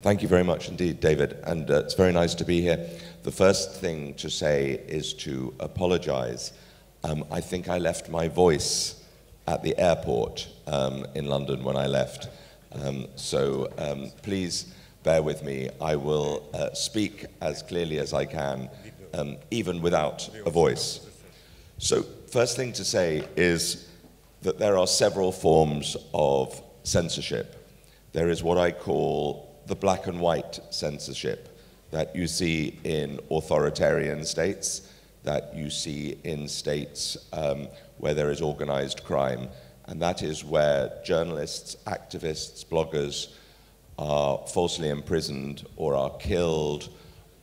Thank you very much indeed, David, and it's very nice to be here. The first thing to say is to apologize. I think I left my voice at the airport in London when I left, so please bear with me. I will speak as clearly as I can, even without a voice. So first thing to say is that there are several forms of censorship. There is what I call the black and white censorship that you see in authoritarian states, that you see in states where there is organized crime, and that is where journalists, activists, bloggers are falsely imprisoned or are killed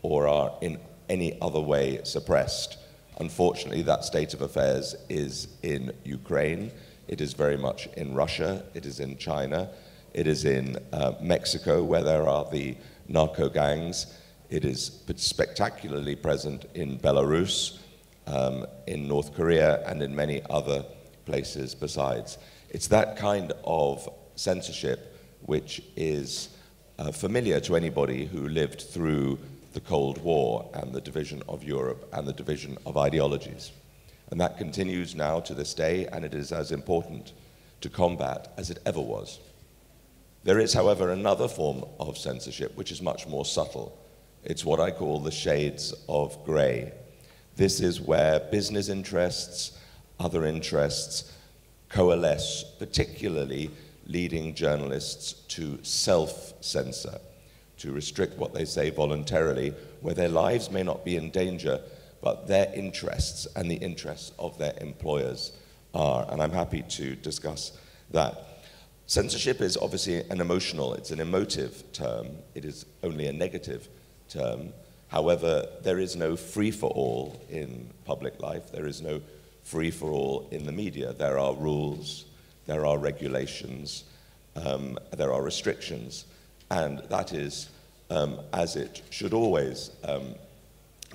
or are in any other way suppressed. Unfortunately, that state of affairs is in Ukraine, it is very much in Russia, it is in China, it is in Mexico, where there are the narco gangs. It is spectacularly present in Belarus, in North Korea, and in many other places besides. It's that kind of censorship which is familiar to anybody who lived through the Cold War and the division of Europe and the division of ideologies. And that continues now to this day, and it is as important to combat as it ever was. There is, however, another form of censorship which is much more subtle. It's what I call the shades of grey. This is where business interests, other interests coalesce, particularly leading journalists to self-censor, to restrict what they say voluntarily, where their lives may not be in danger, but their interests and the interests of their employers are. And I'm happy to discuss that. Censorship is obviously it's an emotive term. It is only a negative term. However, there is no free-for-all in public life. There is no free-for-all in the media. There are rules, there are regulations, there are restrictions, and that is as it should always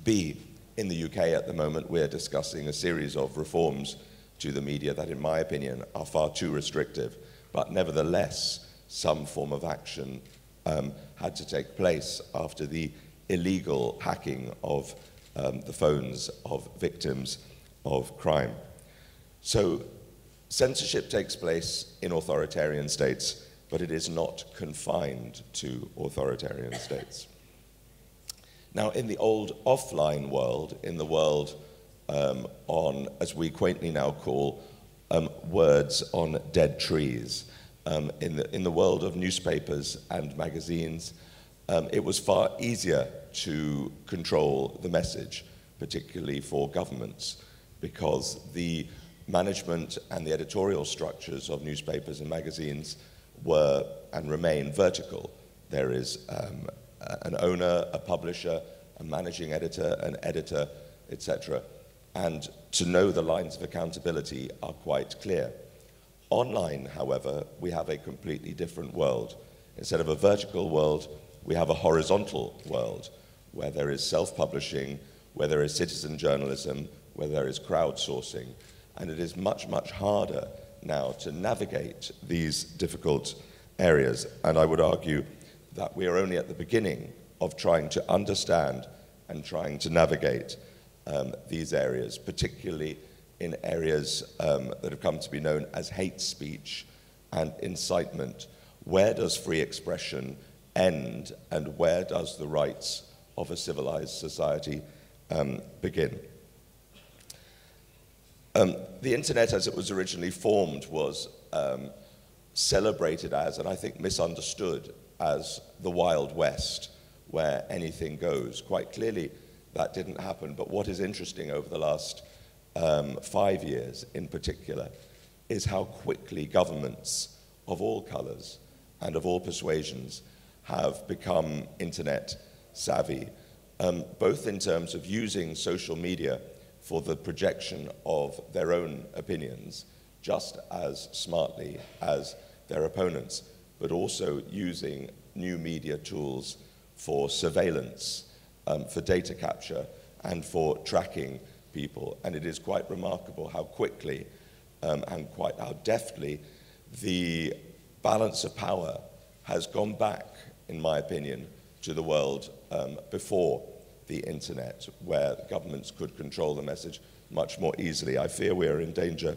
be. In the UK at the moment, we're discussing a series of reforms to the media that, in my opinion, are far too restrictive. But nevertheless, some form of action had to take place after the illegal hacking of the phones of victims of crime. So censorship takes place in authoritarian states, but it is not confined to authoritarian states. Now, in the old offline world, in the world on, as we quaintly now call, words on dead trees. In the world of newspapers and magazines, it was far easier to control the message, particularly for governments, because the management and the editorial structures of newspapers and magazines were and remain vertical. There is an owner, a publisher, a managing editor, an editor, etc. And to know the lines of accountability are quite clear. Online, however, we have a completely different world. Instead of a vertical world, we have a horizontal world where there is self-publishing, where there is citizen journalism, where there is crowdsourcing. And it is much, much harder now to navigate these difficult areas. And I would argue that we are only at the beginning of trying to understand and trying to navigate these areas, particularly in areas that have come to be known as hate speech and incitement. Where does free expression end, and where does the rights of a civilized society begin? The internet, as it was originally formed, was celebrated as, and I think misunderstood as, the Wild West, where anything goes. Quite clearly, that didn't happen. But what is interesting over the last 5 years in particular is how quickly governments of all colors and of all persuasions have become internet savvy, both in terms of using social media for the projection of their own opinions just as smartly as their opponents, but also using new media tools for surveillance, for data capture, and for tracking people. And it is quite remarkable how quickly and quite how deftly the balance of power has gone back in my opinion, to the world before the internet, where governments could control the message much more easily. I fear we are in danger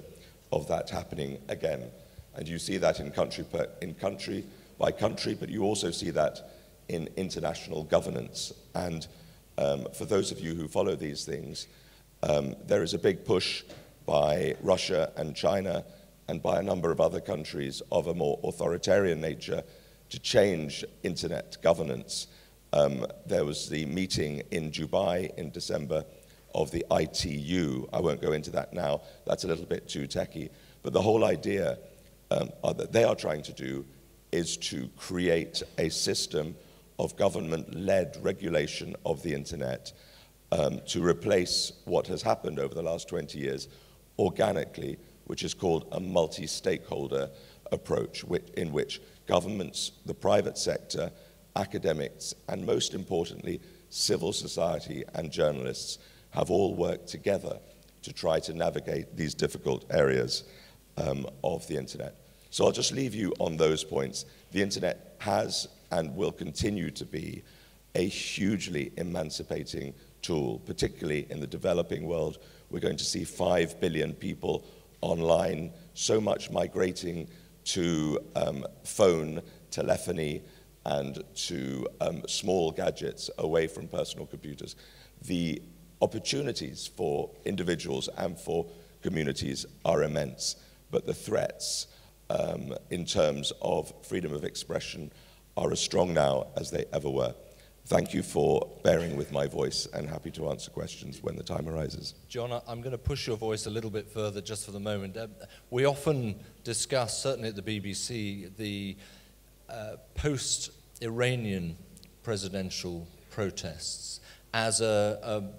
of that happening again. And you see that in country by country, but you also see that in international governance. And for those of you who follow these things, there is a big push by Russia and China and by a number of other countries of a more authoritarian nature to change internet governance. There was the meeting in Dubai in December of the ITU. I won't go into that now. That's a little bit too techy. But the whole idea that they are trying to do is to create a system of government-led regulation of the internet to replace what has happened over the last 20 years organically, which is called a multi-stakeholder approach, in which governments, the private sector, academics, and most importantly, civil society and journalists have all worked together to try to navigate these difficult areas of the internet. So I'll just leave you on those points. The internet has and will continue to be a hugely emancipating tool, particularly in the developing world. We're going to see 5 billion people online, so much migrating to phone, telephony, and to small gadgets away from personal computers. The opportunities for individuals and for communities are immense, but the threats in terms of freedom of expression are as strong now as they ever were. Thank you for bearing with my voice, and happy to answer questions when the time arises. John, I'm going to push your voice a little bit further just for the moment. We often discuss, certainly at the BBC, the post-Iranian presidential protests as a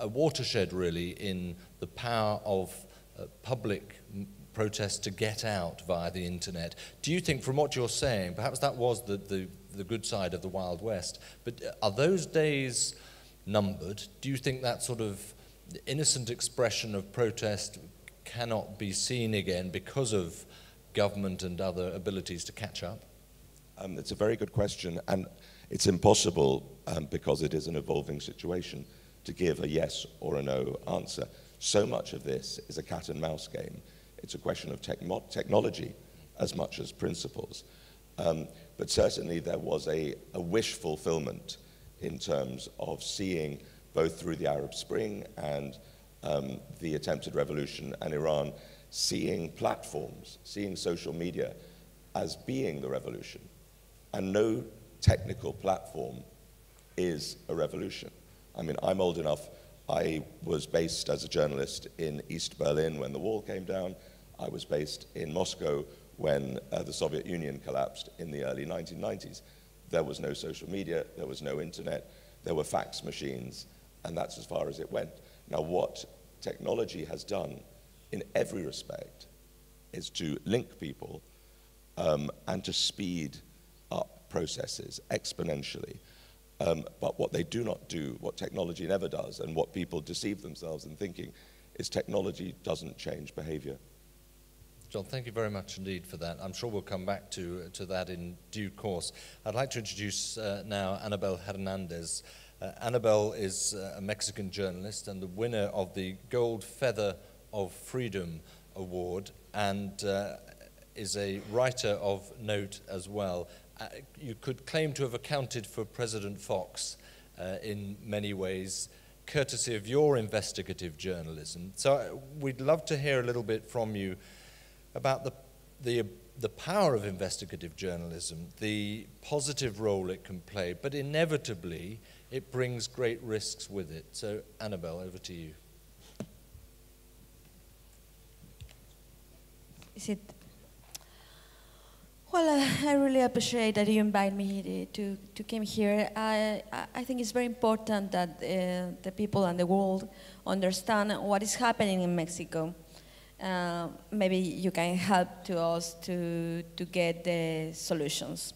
watershed, really, in the power of public protest to get out via the internet. Do you think, from what you're saying, perhaps that was the good side of the Wild West, but are those days numbered? Do you think that sort of innocent expression of protest cannot be seen again because of government and other abilities to catch up? It's a very good question, and it's impossible, because it is an evolving situation, to give a yes or a no answer. So much of this is a cat and mouse game. It's a question of technology as much as principles. But certainly there was a wish fulfillment in terms of seeing, both through the Arab Spring and the attempted revolution and Iran, seeing platforms, seeing social media as being the revolution. And no technical platform is a revolution. I mean, I'm old enough. I was based as a journalist in East Berlin when the wall came down. I was based in Moscow when the Soviet Union collapsed in the early 1990s. There was no social media, there was no internet, there were fax machines, and that's as far as it went. Now, what technology has done in every respect is to link people and to speed up processes exponentially. But what they do not do, what technology never does, and what people deceive themselves in thinking, is technology doesn't change behavior. John, thank you very much indeed for that. I'm sure we'll come back to that in due course. I'd like to introduce now Anabel Hernandez. Anabel is a Mexican journalist and the winner of the Gold Feather of Freedom Award, and is a writer of note as well. You could claim to have accounted for President Fox in many ways, courtesy of your investigative journalism. So we'd love to hear a little bit from you about the power of investigative journalism, the positive role it can play, but inevitably it brings great risks with it. So, Anabel, over to you. Is it? Well, I really appreciate that you invite me to come here. I think it's very important that the people and the world understand what is happening in Mexico. Maybe you can help to us to get the solutions.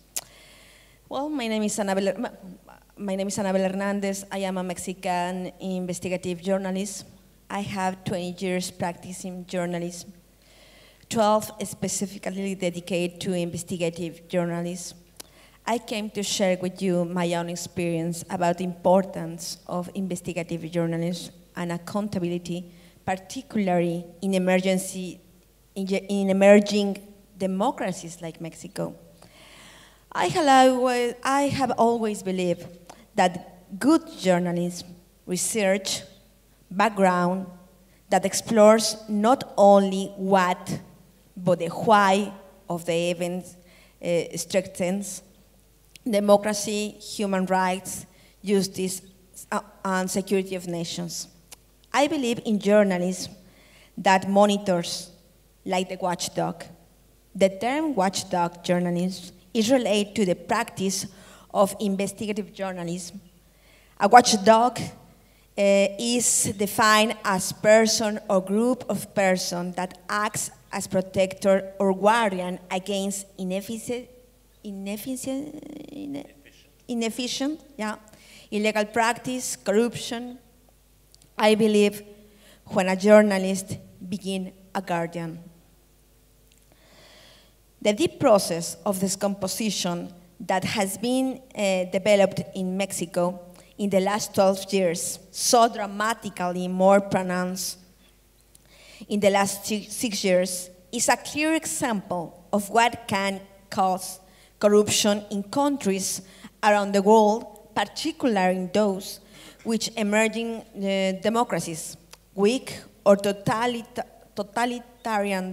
Well, my name is Anabel Hernandez. I am a Mexican investigative journalist. I have 20 years practicing journalism, 12 specifically dedicated to investigative journalism. I came to share with you my own experience about the importance of investigative journalism and accountability, particularly in emerging democracies like Mexico. I have always believed that good journalism, research, background, that explores not only what, but the why of the events strengthens democracy, human rights, justice, and security of nations. I believe in journalism that monitors, like the watchdog. The term watchdog journalism is related to the practice of investigative journalism. A watchdog is defined as person or group of persons that acts as protector or guardian against inefficient, illegal practice, corruption. I believe when a journalist begins a guardian. The deep process of decomposition that has been developed in Mexico in the last 12 years, so dramatically more pronounced in the last 6 years, is a clear example of what can cause corruption in countries around the world, particularly in those which emerging democracies, weak or totalitarian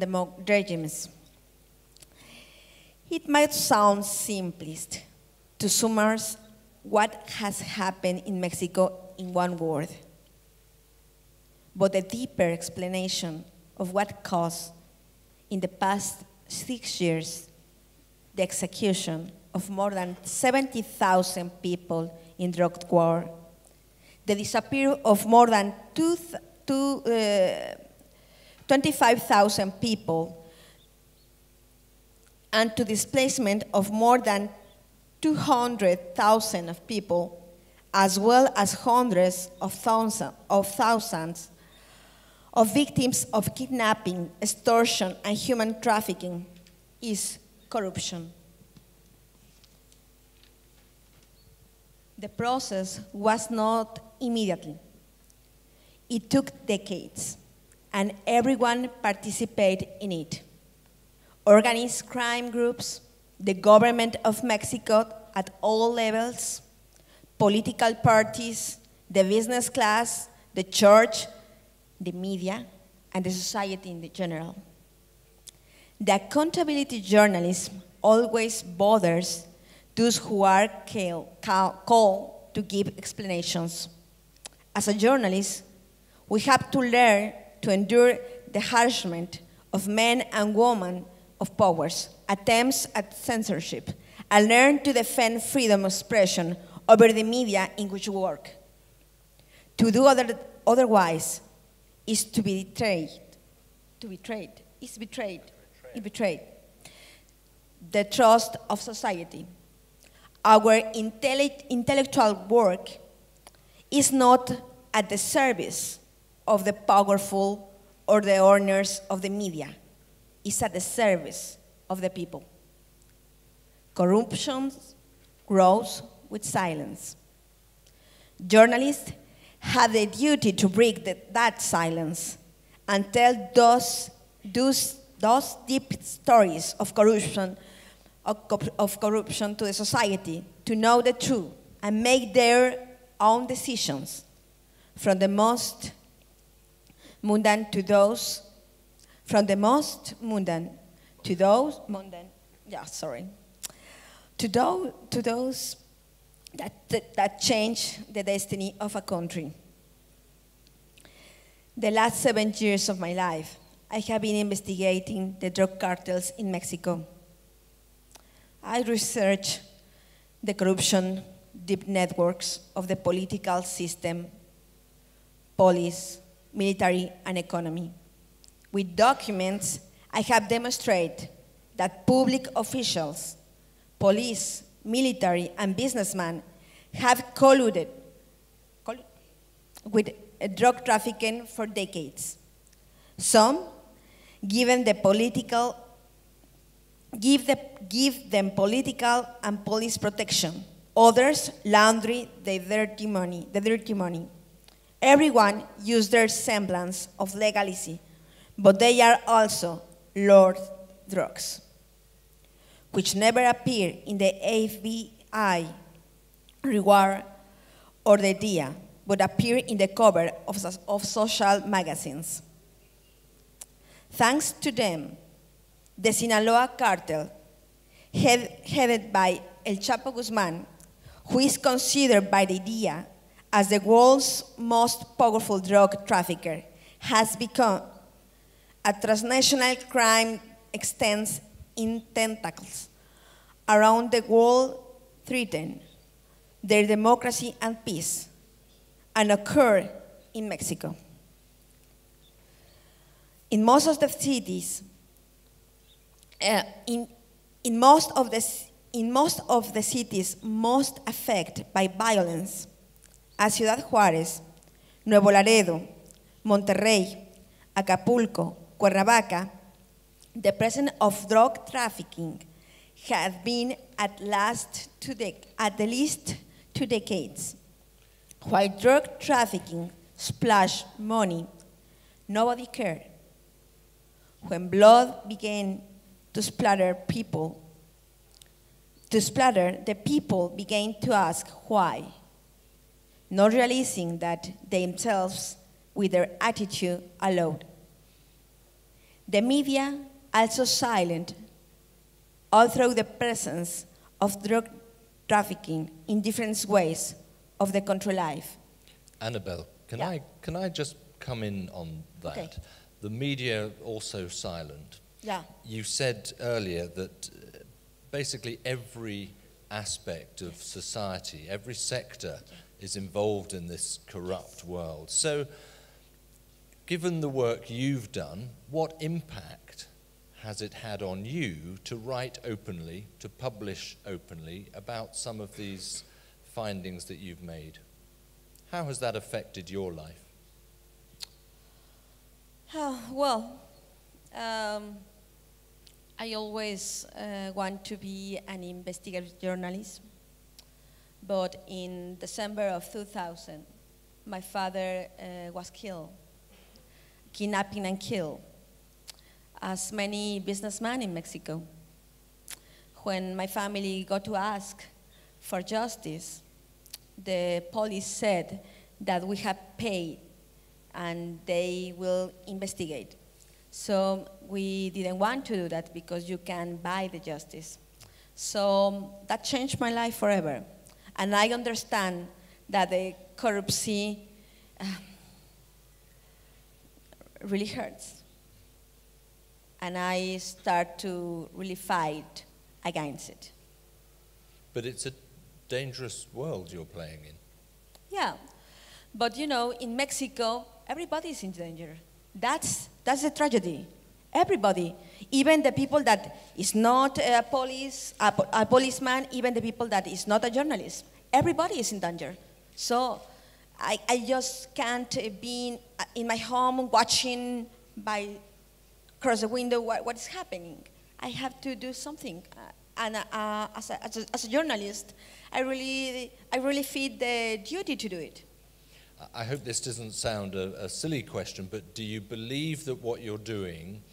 regimes. It might sound simplest to summarize what has happened in Mexico in one word, but a deeper explanation of what caused in the past 6 years the execution of more than 70,000 people in drug war, the disappearance of more than 25,000 people, and to displacement of more than 200,000 of people, as well as hundreds of thousands of victims of kidnapping, extortion, and human trafficking, is corruption. The process was not immediately. It took decades, and everyone participated in it. Organized crime groups, the government of Mexico at all levels, political parties, the business class, the church, the media, and the society in general. The accountability journalism always bothers those who are called to give explanations. As a journalist, we have to learn to endure the harassment of men and women of powers, attempts at censorship, and learn to defend freedom of expression over the media in which we work. To do otherwise is to be betrayed. It's betrayed the trust of society. Our intellectual work is not at the service of the powerful or the owners of the media. It's at the service of the people. Corruption grows with silence. Journalists have the duty to break that silence and tell those deep stories of corruption to the society, to know the truth and make their own decisions, from the most mundane to those that change the destiny of a country. The last 7 years of my life, I have been investigating the drug cartels in Mexico. I researched the corruption deep networks of the political system, police, military, and economy. With documents, I have demonstrated that public officials, police, military, and businessmen have colluded with drug trafficking for decades. Some, given the political give them political and police protection. Others launder the dirty money. Everyone uses their semblance of legality, but they are also Lord drugs, which never appear in the FBI reward or the DIA, but appear in the cover of social magazines. Thanks to them, the Sinaloa cartel, headed by El Chapo Guzman, who is considered by the DIA as the world's most powerful drug trafficker, has become a transnational crime extends in tentacles around the world, threaten their democracy and peace, and occur in Mexico. In most of the cities, in most of the cities most affected by violence, as Ciudad Juárez, Nuevo Laredo, Monterrey, Acapulco, Cuernavaca, the presence of drug trafficking has been at least 2 decades. While drug trafficking splashed money, nobody cared. When blood began to splatter, the people began to ask why, not realizing that themselves with their attitude allowed. The media also silent all through the presence of drug trafficking in different ways of the country life. Annabelle, can I just come in on that? Okay. The media also silent. Yeah. You said earlier that basically every aspect of society, every sector is involved in this corrupt world. So, given the work you've done, what impact has it had on you to write openly, to publish openly about some of these findings that you've made? How has that affected your life? I always want to be an investigative journalist, but in December of 2000, my father was kidnapped and killed, as many businessmen in Mexico. When my family got to ask for justice, the police said that we had paid and they will investigate. So we didn't want to do that because you can buy the justice. So that changed my life forever. And I understand that the corruption really hurts. And I start to really fight against it. But it's a dangerous world you're playing in. Yeah, but you know, in Mexico, everybody is in danger. That's the tragedy. Everybody, even the people that is not a policeman, even the people that is not a journalist, everybody is in danger. So I just can't be in my home watching across the window what is happening. I have to do something. And as a journalist, I really feel the duty to do it. I hope this doesn't sound a silly question, but do you believe that what you're doing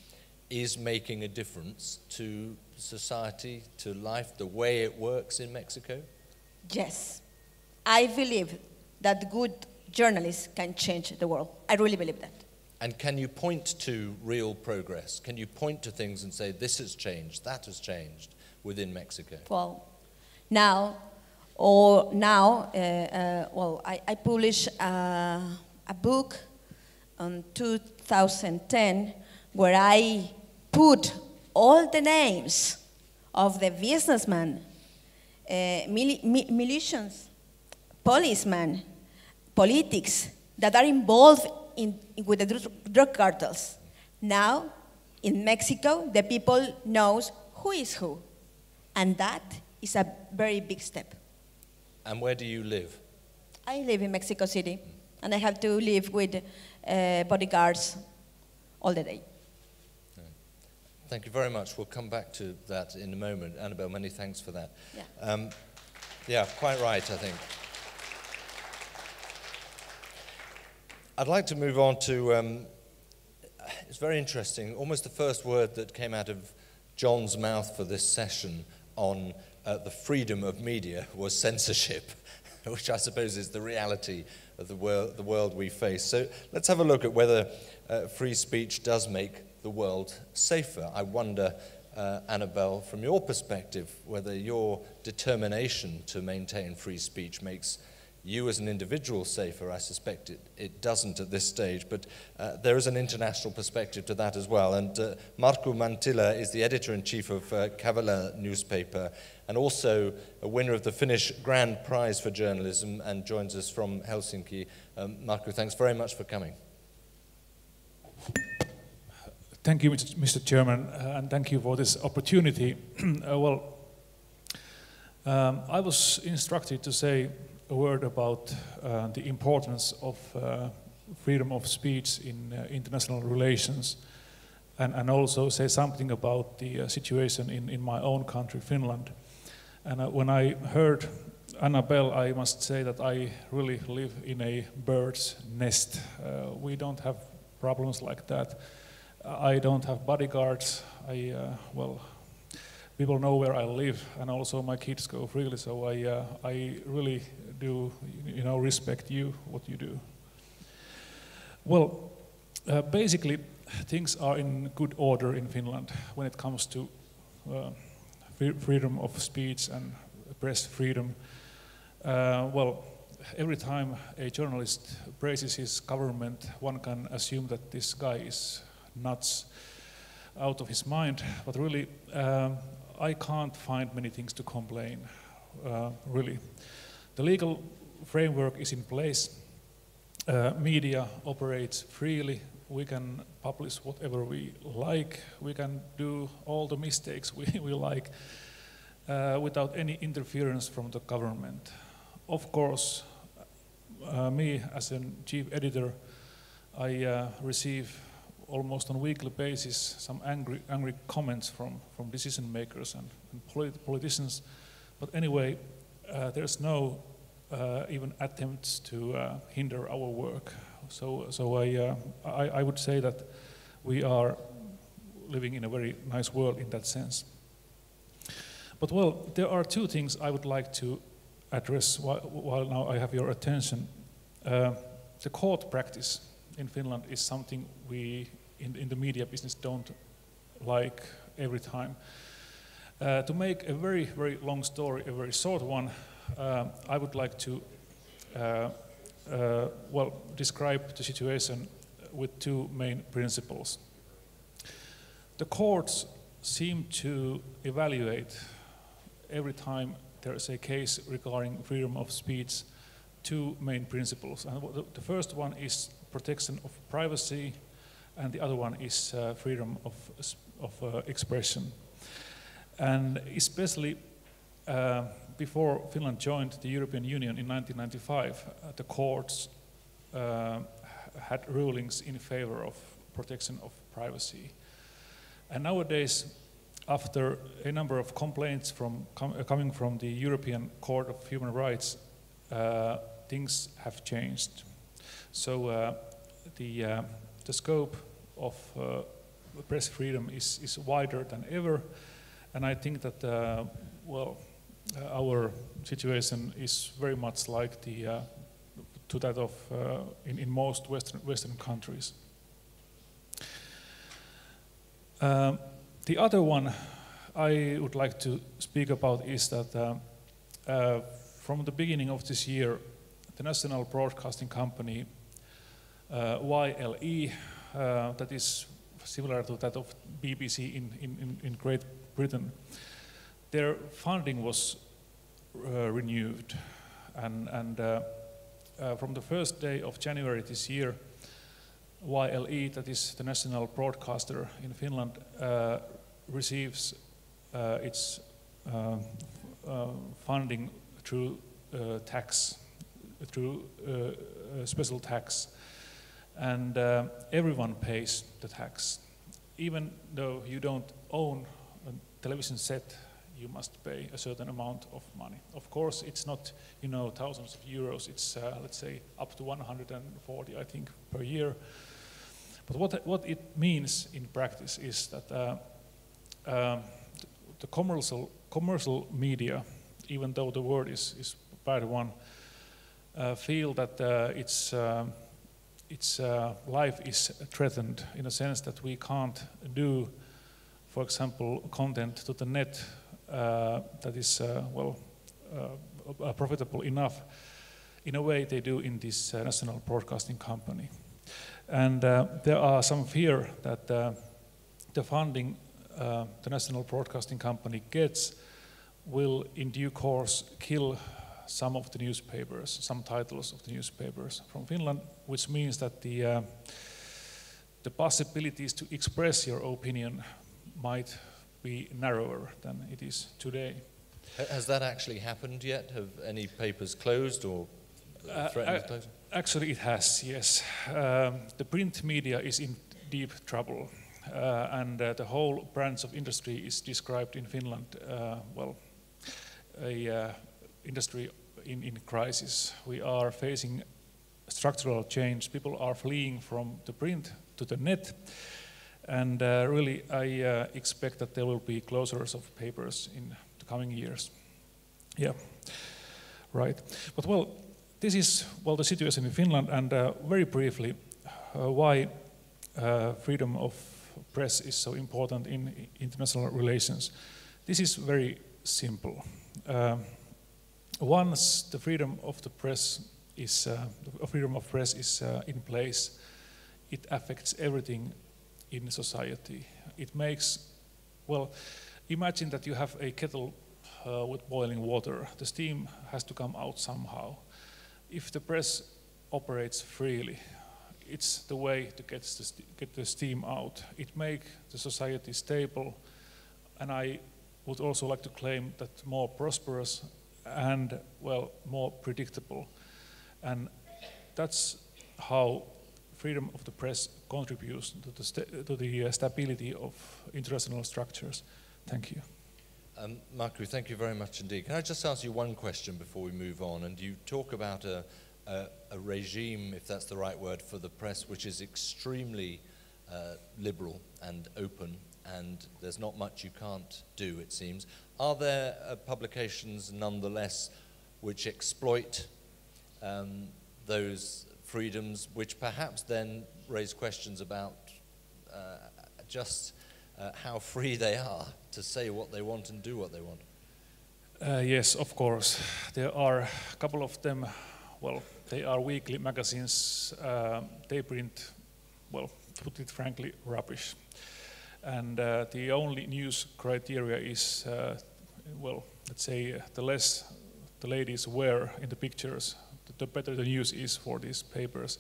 is making a difference to society, to life, the way it works in Mexico? Yes. I believe that good journalists can change the world. I really believe that. And can you point to real progress? Can you point to things and say, this has changed, that has changed within Mexico? Well, I published a book in 2010 where I put all the names of the businessmen, militias, policemen, politics that are involved with the drug cartels. Now, in Mexico, the people knows who is who, and that is a very big step. And where do you live? I live in Mexico City, and I have to live with bodyguards all the day. Thank you very much. We'll come back to that in a moment. Annabelle, many thanks for that. Yeah. Yeah, quite right, I think. I'd like to move on to, it's very interesting, almost the first word that came out of John's mouth for this session on the freedom of media was censorship, which I suppose is the reality of the world we face. So let's have a look at whether free speech does make the world safer. I wonder, Annabelle, from your perspective, whether your determination to maintain free speech makes you as an individual safer. I suspect it doesn't at this stage, but there is an international perspective to that as well. And Markku Manttila is the editor-in-chief of Kavela newspaper and also a winner of the Finnish Grand Prize for Journalism and joins us from Helsinki. Markku, thanks very much for coming. Thank you, Mr. Chairman, and thank you for this opportunity. I was instructed to say a word about the importance of freedom of speech in international relations and also say something about the situation in my own country, Finland. And when I heard Annabelle, I must say that I really live in a bird's nest. We don't have problems like that. I don't have bodyguards. People know where I live, and also my kids go freely. So I really do, respect you, what you do. Well, basically, things are in good order in Finland when it comes to freedom of speech and press freedom. Every time a journalist praises his government, one can assume that this guy is nuts, out of his mind. But really, I can't find many things to complain, really. The legal framework is in place. Media operates freely. We can publish whatever we like. We can do all the mistakes we like without any interference from the government. Of course, me as a chief editor, I receive almost on a weekly basis some angry comments from decision makers and politicians. But anyway, there's no even attempts to hinder our work. So I would say that we are living in a very nice world in that sense. But there are two things I would like to address while now I have your attention. The court practice in Finland is something we in the media business don't like every time. To make a very, very long story a very short one, I would like to describe the situation with two main principles. The courts seem to evaluate every time there is a case regarding freedom of speech two main principles. And the first one is protection of privacy, and the other one is freedom of expression. And especially before Finland joined the European Union in 1995, the courts had rulings in favor of protection of privacy. And nowadays, after a number of complaints coming from the European Court of Human Rights, things have changed. So the scope of press freedom is wider than ever, and I think that our situation is very much like to that of in most Western countries. The other one I would like to speak about is that from the beginning of this year, the national broadcasting company YLE, that is similar to that of BBC in Great Britain, their funding was renewed, and from the first day of January this year, YLE, that is the national broadcaster in Finland, receives its funding through tax, through special tax, and everyone pays the tax. even though you don't own a television set, you must pay a certain amount of money. Of course, it's not, you know, thousands of euros. It's let's say up to 140, I think, per year. But what it means in practice is that the commercial media, even though the word is a bad one, feel that its life is threatened in a sense that we can't do, for example, content to the net that is profitable enough in a way they do in this national broadcasting company. And there are some fear that the funding the national broadcasting company gets will in due course kill some of the newspapers, some titles of the newspapers from Finland, which means that the possibilities to express your opinion might be narrower than it is today. Has that actually happened yet? Have any papers closed or threatened to close? Actually it has, yes. The print media is in deep trouble, and the whole branch of industry is described in Finland, industry in crisis. We are facing structural change. People are fleeing from the print to the net, and really I expect that there will be closures of papers in the coming years. Yeah, right. But well, this is the situation in Finland, and very briefly, why freedom of press is so important in international relations. This is very simple. Once the freedom of the press is in place, it affects everything in society. It makes, imagine that you have a kettle with boiling water. The steam has to come out somehow. If the press operates freely, it's the way to get the steam out. It makes the society stable, and I would also like to claim that more prosperous and more predictable. And that's how freedom of the press contributes to the stability of international structures. Thank you. Markku, thank you very much indeed. Can I just ask you one question before we move on? And you talk about a regime, if that's the right word, for the press, which is extremely liberal and open, and there's not much you can't do, it seems. Are there publications, nonetheless, which exploit those freedoms, which perhaps then raise questions about just how free they are to say what they want and do what they want? Yes, of course. There are a couple of them. They are weekly magazines. They print, to put it frankly, rubbish. And the only news criteria is, let's say, the less the ladies wear in the pictures, the better the news is for these papers.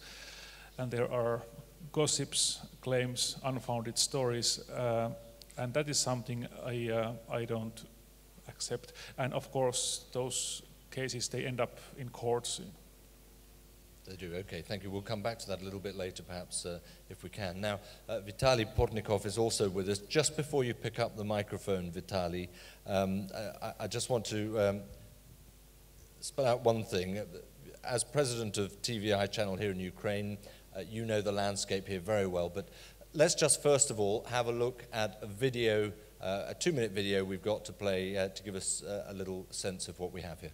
And there are gossips, claims, unfounded stories, and that is something I don't accept. And of course, those cases, they end up in courts. They do, okay, thank you. We'll come back to that a little bit later, perhaps, if we can. Now, Vitaly Portnikov is also with us. Just before you pick up the microphone, Vitaly, I just want to spell out one thing. As president of TVI channel here in Ukraine, you know the landscape here very well, but let's just first of all have a look at a video, a 2-minute video we've got to play to give us a little sense of what we have here.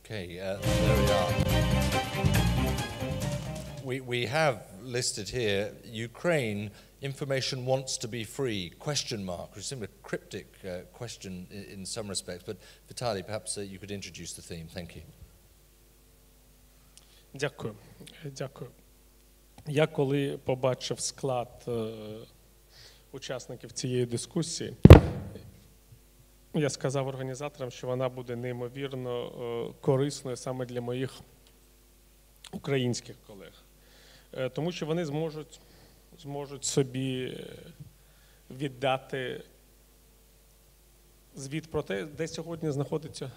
Okay, there we are. We have listed here Ukraine, information wants to be free, question mark, which seems a cryptic question in some respects, but Vitaly, perhaps you could introduce the theme. Thank you. Дякую. Я коли побачив склад учасників цієї дискусії, я сказав організаторам, що вона буде неймовірно корисною саме для моїх українських колег. Тому що вони зможуть собі віддати звіт про те, де сьогодні знаходиться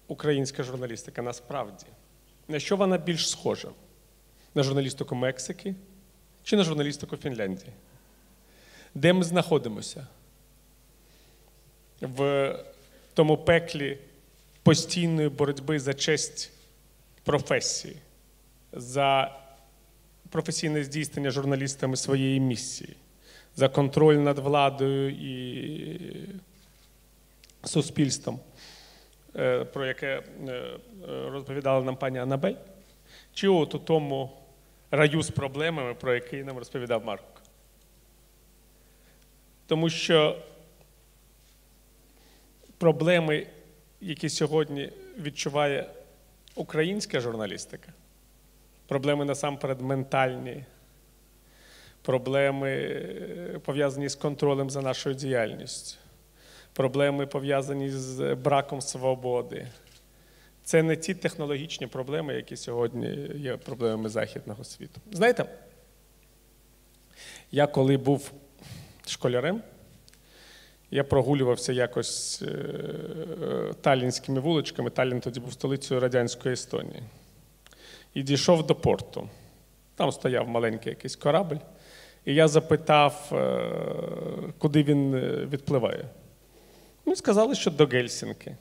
українська журналістика насправді. На що вона більш схожа? На журналістику Мексики чи на журналістику Фінляндії? Де ми знаходимося? В тому пеклі постійної боротьби за честь професії, за професійне здійснення журналістами своєї місії, за контроль над владою і суспільством, про яке розповідала нам пані Анабель, чи от у тому раю з проблемами, про який нам розповідав Марко. Тому що проблеми, які сьогодні відчуває українська журналістика, проблеми насамперед ментальні, проблеми пов'язані з контролем за нашою діяльністю, проблеми пов'язані з браком свободи. Це не ті технологічні проблеми, які сьогодні є проблемами західного світу. Знаєте, я коли був школярем, я прогулювався якось талінськими вуличками. Талін тоді був столицею радянської Естонії. І дійшов до порту. Там стояв маленький якийсь корабль. І я запитав, куди він відпливає. Мені сказали, що до Гельсінки.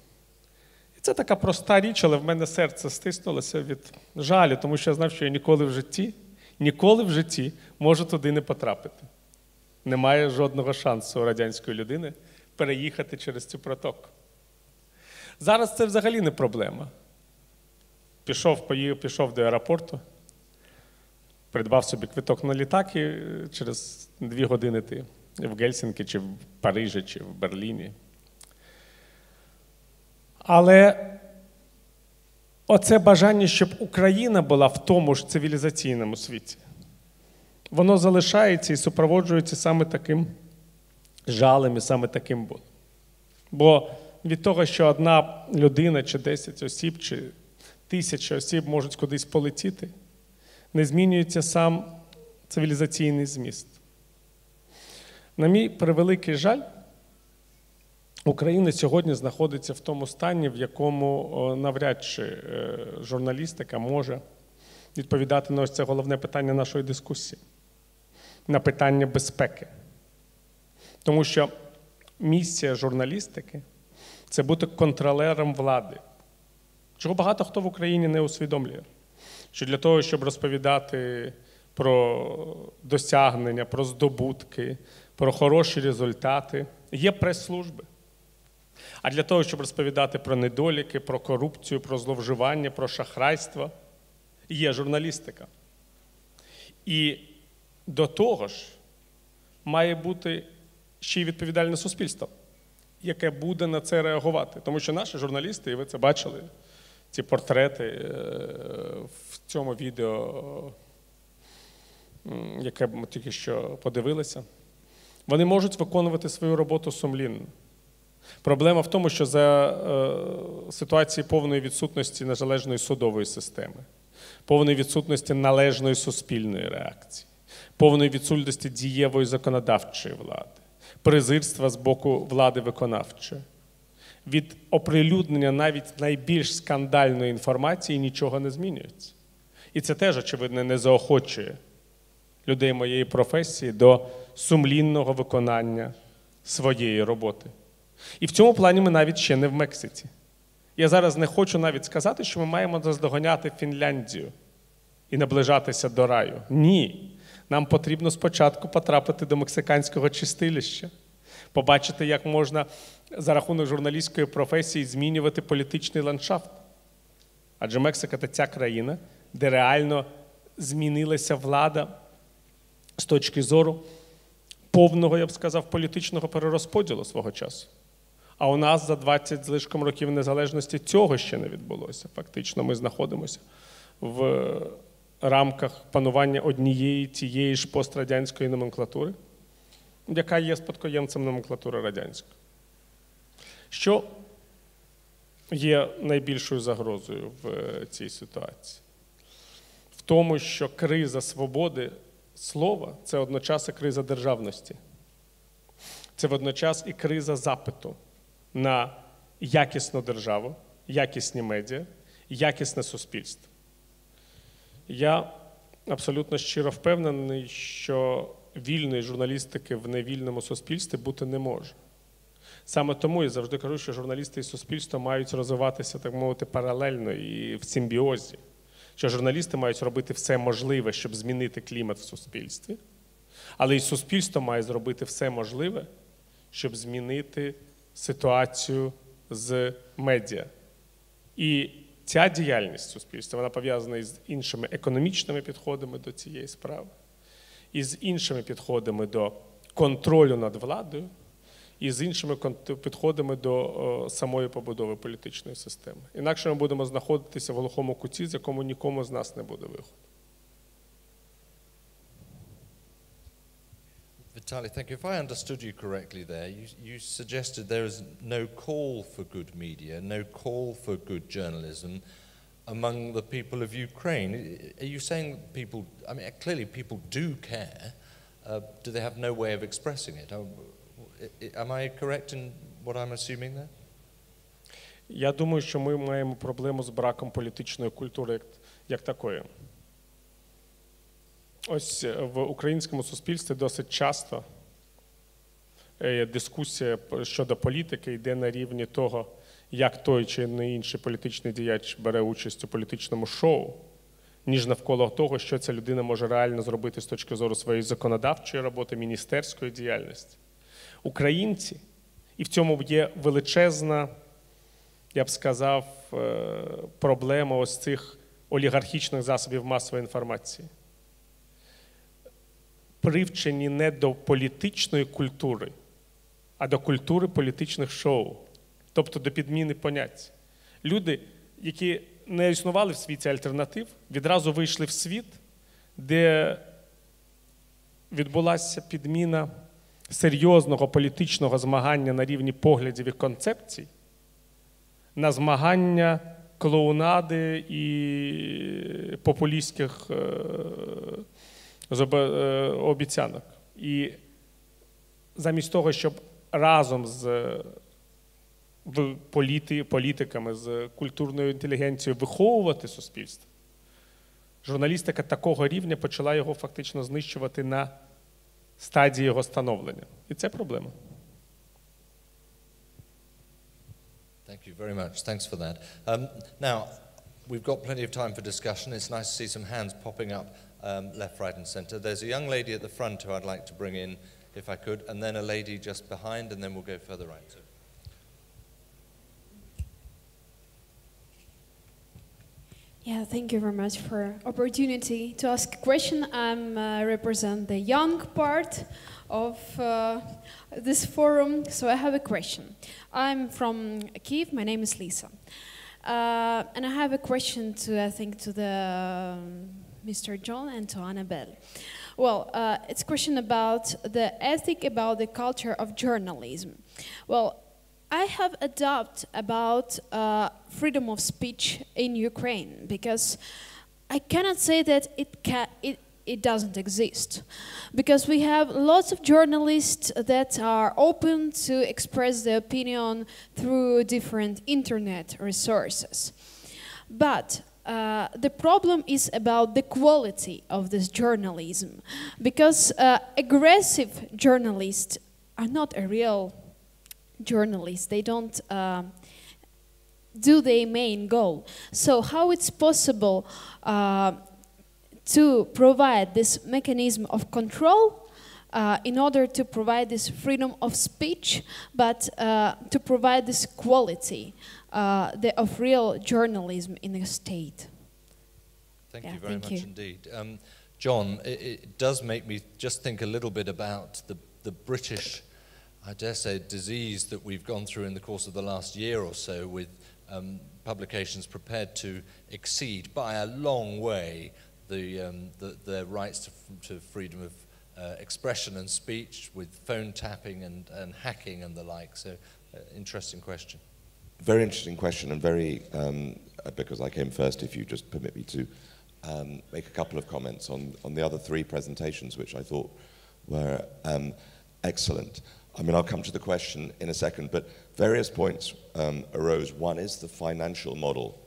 І це така проста річ, але в мене серце стиснулося від жалю, тому що я знав, що я ніколи в житті можу туди не потрапити. Немає жодного шансу у радянської людини переїхати через цю протоку. Зараз це взагалі не проблема. Пішов до аеропорту, придбав собі квиток на літак і через 2 години ти в Гельсінкі, чи в Парижі, чи в Берліні. Але оце бажання, щоб Україна була в тому ж цивілізаційному світі, воно залишається і супроводжується саме таким жалем і саме таким болем. Бо від того, що одна людина, чи 10 осіб, чи 1000 осіб можуть кудись полетіти, не змінюється сам цивілізаційний зміст. На мій превеликий жаль, Україна сьогодні знаходиться в тому стані, в якому навряд чи журналістика може відповідати на ось це головне питання нашої дискусії. На питання безпеки. Тому що місія журналістики – це бути контролером влади. Чого багато хто в Україні не усвідомлює. Що для того, щоб розповідати про досягнення, про здобутки, про хороші результати, є прес-служби. А для того, щоб розповідати про недоліки, про корупцію, про зловживання, про шахрайство, є журналістика. І до того ж, має бути ще й відповідальне суспільство, яке буде на це реагувати. Тому що наші журналісти, і ви це бачили, ці портрети в цьому відео, яке ми тільки що подивилися, вони можуть виконувати свою роботу сумлінно. Проблема в тому, що за ситуації повної відсутності незалежної судової системи, повної відсутності належної суспільної реакції, повної відсутності дієвої законодавчої влади, презирства з боку влади виконавчої, від оприлюднення навіть найбільш скандальної інформації нічого не змінюється. І це теж, очевидно, не заохочує людей моєї професії до сумлінного виконання своєї роботи. І в цьому плані ми навіть ще не в Мексиці. Я зараз не хочу навіть сказати, що ми маємо наздоганяти Фінляндію і наближатися до раю. Ні. Нам потрібно спочатку потрапити до мексиканського чистилища, побачити, як можна за рахунок журналістської професії змінювати політичний ландшафт, Адже Мексика – це ця країна, де реально змінилася влада з точки зору повного, я б сказав, політичного перерозподілу свого часу. А у нас за 20 з лишком років незалежності цього ще не відбулося. Фактично ми знаходимося в рамках панування однієї тієї ж пострадянської номенклатури, яка є спадкоємцем номенклатури радянської. Що є найбільшою загрозою в цій ситуації? В тому, що криза свободи слова – це одночас і криза державності. Це водночас і криза запиту на якісну державу, якісні медіа, якісне суспільство. Я абсолютно щиро впевнений, що вільної журналістики в невільному суспільстві бути не може. Саме тому я завжди кажу, що журналісти і суспільство мають розвиватися, так мовити, паралельно і в симбіозі. Що журналісти мають робити все можливе, щоб змінити клімат в суспільстві, але і суспільство має зробити все можливе, щоб змінити ситуацію з медіа. І ця діяльність суспільства, вона пов'язана із іншими економічними підходами до цієї справи, із іншими підходами до контролю над владою, і з іншими підходами до самої побудови політичної системи. Інакше ми будемо знаходитися в глухому куті, з якому нікому з нас не буде виходу. Vitaly, thank you. If I understood you correctly there, you suggested there is no call for good media, no call for good journalism among the people of Ukraine. Are you saying people, I mean, clearly people do care. Do they have no way of expressing it? Am I correct in what I'm assuming there? Я думаю, що ми маємо проблему з браком політичної культури як такої. Ось в українському суспільстві досить часто дискусія щодо політики йде на рівні того, як той чи не інший політичний діяч бере участь у політичному шоу, ніж навколо того, що ця людина може реально зробити з точки зору своєї законодавчої роботи, міністерської діяльності. Українці, і в цьому є величезна, я б сказав, проблема ось цих олігархічних засобів масової інформації. Привчені не до політичної культури, а до культури політичних шоу, тобто до підміни понять. Люди, які не існували в світі альтернатив, відразу вийшли в світ, де відбулася підміна серйозного політичного змагання на рівні поглядів і концепцій на змагання клоунади і популістських обіцянок. І замість того, щоб разом з політиками, з культурною інтелігенцією виховувати суспільство, журналістика такого рівня почала його фактично знищувати на стадії його становлення. І це проблема. Thank you very much. Thanks for that. Now, we've got plenty of time for discussion. It's nice to see some hands popping up left, right, and center. There's a young lady at the front who I'd like to bring in, if I could, and then a lady just behind, and then we'll go further right. So. Yeah, thank you very much for opportunity to ask a question. I represent the young part of this forum, so I have a question. I'm from Kyiv. My name is Lisa, and I have a question to the Mr. John and to Annabelle. Well, it's a question about the ethic, about the culture of journalism. Well, I have a doubt about freedom of speech in Ukraine, because I cannot say that it doesn't exist, because we have lots of journalists that are open to express their opinion through different internet resources. But the problem is about the quality of this journalism, because aggressive journalists are not a real journalists. They don't do their main goal. So how it's possible to provide this mechanism of control in order to provide this freedom of speech, but to provide this quality of real journalism in a state. Thank you very much indeed. John, it does make me just think a little bit about the British, I dare say, disease that we've gone through in the course of the last year or so, with publications prepared to exceed by a long way their rights to freedom of expression and speech, with phone tapping and hacking and the like. So, interesting question. Very interesting question, and very, because I came first, if you just permit me to make a couple of comments on the other three presentations, which I thought were excellent. I mean, I'll come to the question in a second, but various points arose. One is the financial model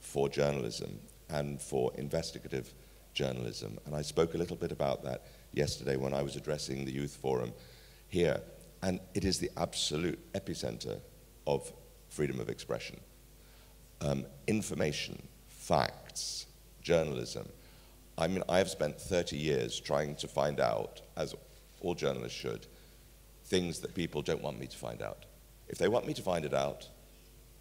for journalism and for investigative journalism. And I spoke a little bit about that yesterday when I was addressing the Youth Forum here. And it is the absolute epicenter of freedom of expression. Information, facts, journalism. I mean, I have spent 30 years trying to find out, as all journalists should, things that people don't want me to find out. If they want me to find it out,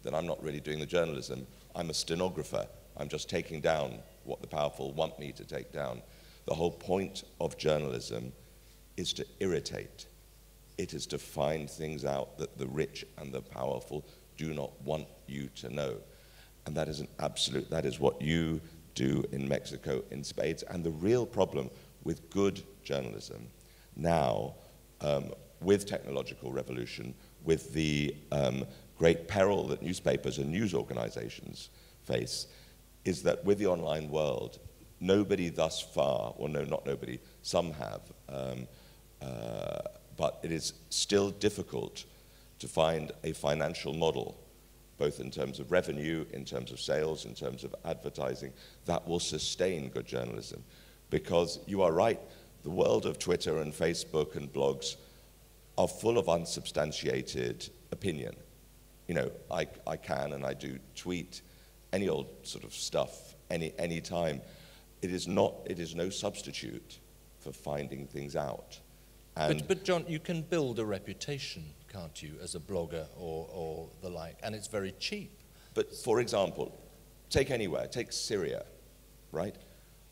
then I'm not really doing the journalism. I'm a stenographer. I'm just taking down what the powerful want me to take down. The whole point of journalism is to irritate. It is to find things out that the rich and the powerful do not want you to know. And that is an absolute, that is what you do in Mexico in spades. And the real problem with good journalism now, with technological revolution, with the great peril that newspapers and news organizations face, is that with the online world, nobody thus far, or no, not nobody, some have, but it is still difficult to find a financial model, both in terms of revenue, in terms of sales, in terms of advertising, that will sustain good journalism. Because you are right, the world of Twitter and Facebook and blogs are full of unsubstantiated opinion. You know, I can and I do tweet any old sort of stuff, any time. It is no substitute for finding things out. And but John, you can build a reputation, can't you, as a blogger or the like, and it's very cheap. But for example, take anywhere, take Syria, right?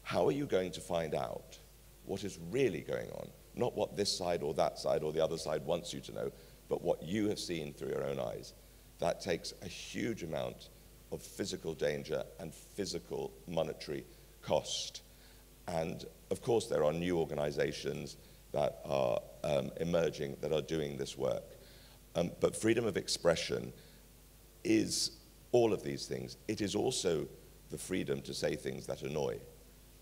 How are you going to find out what is really going on? Not what this side or that side or the other side wants you to know, but what you have seen through your own eyes. That takes a huge amount of physical danger and physical monetary cost. And of course there are new organizations that are emerging that are doing this work. But freedom of expression is all of these things. It is also the freedom to say things that annoy.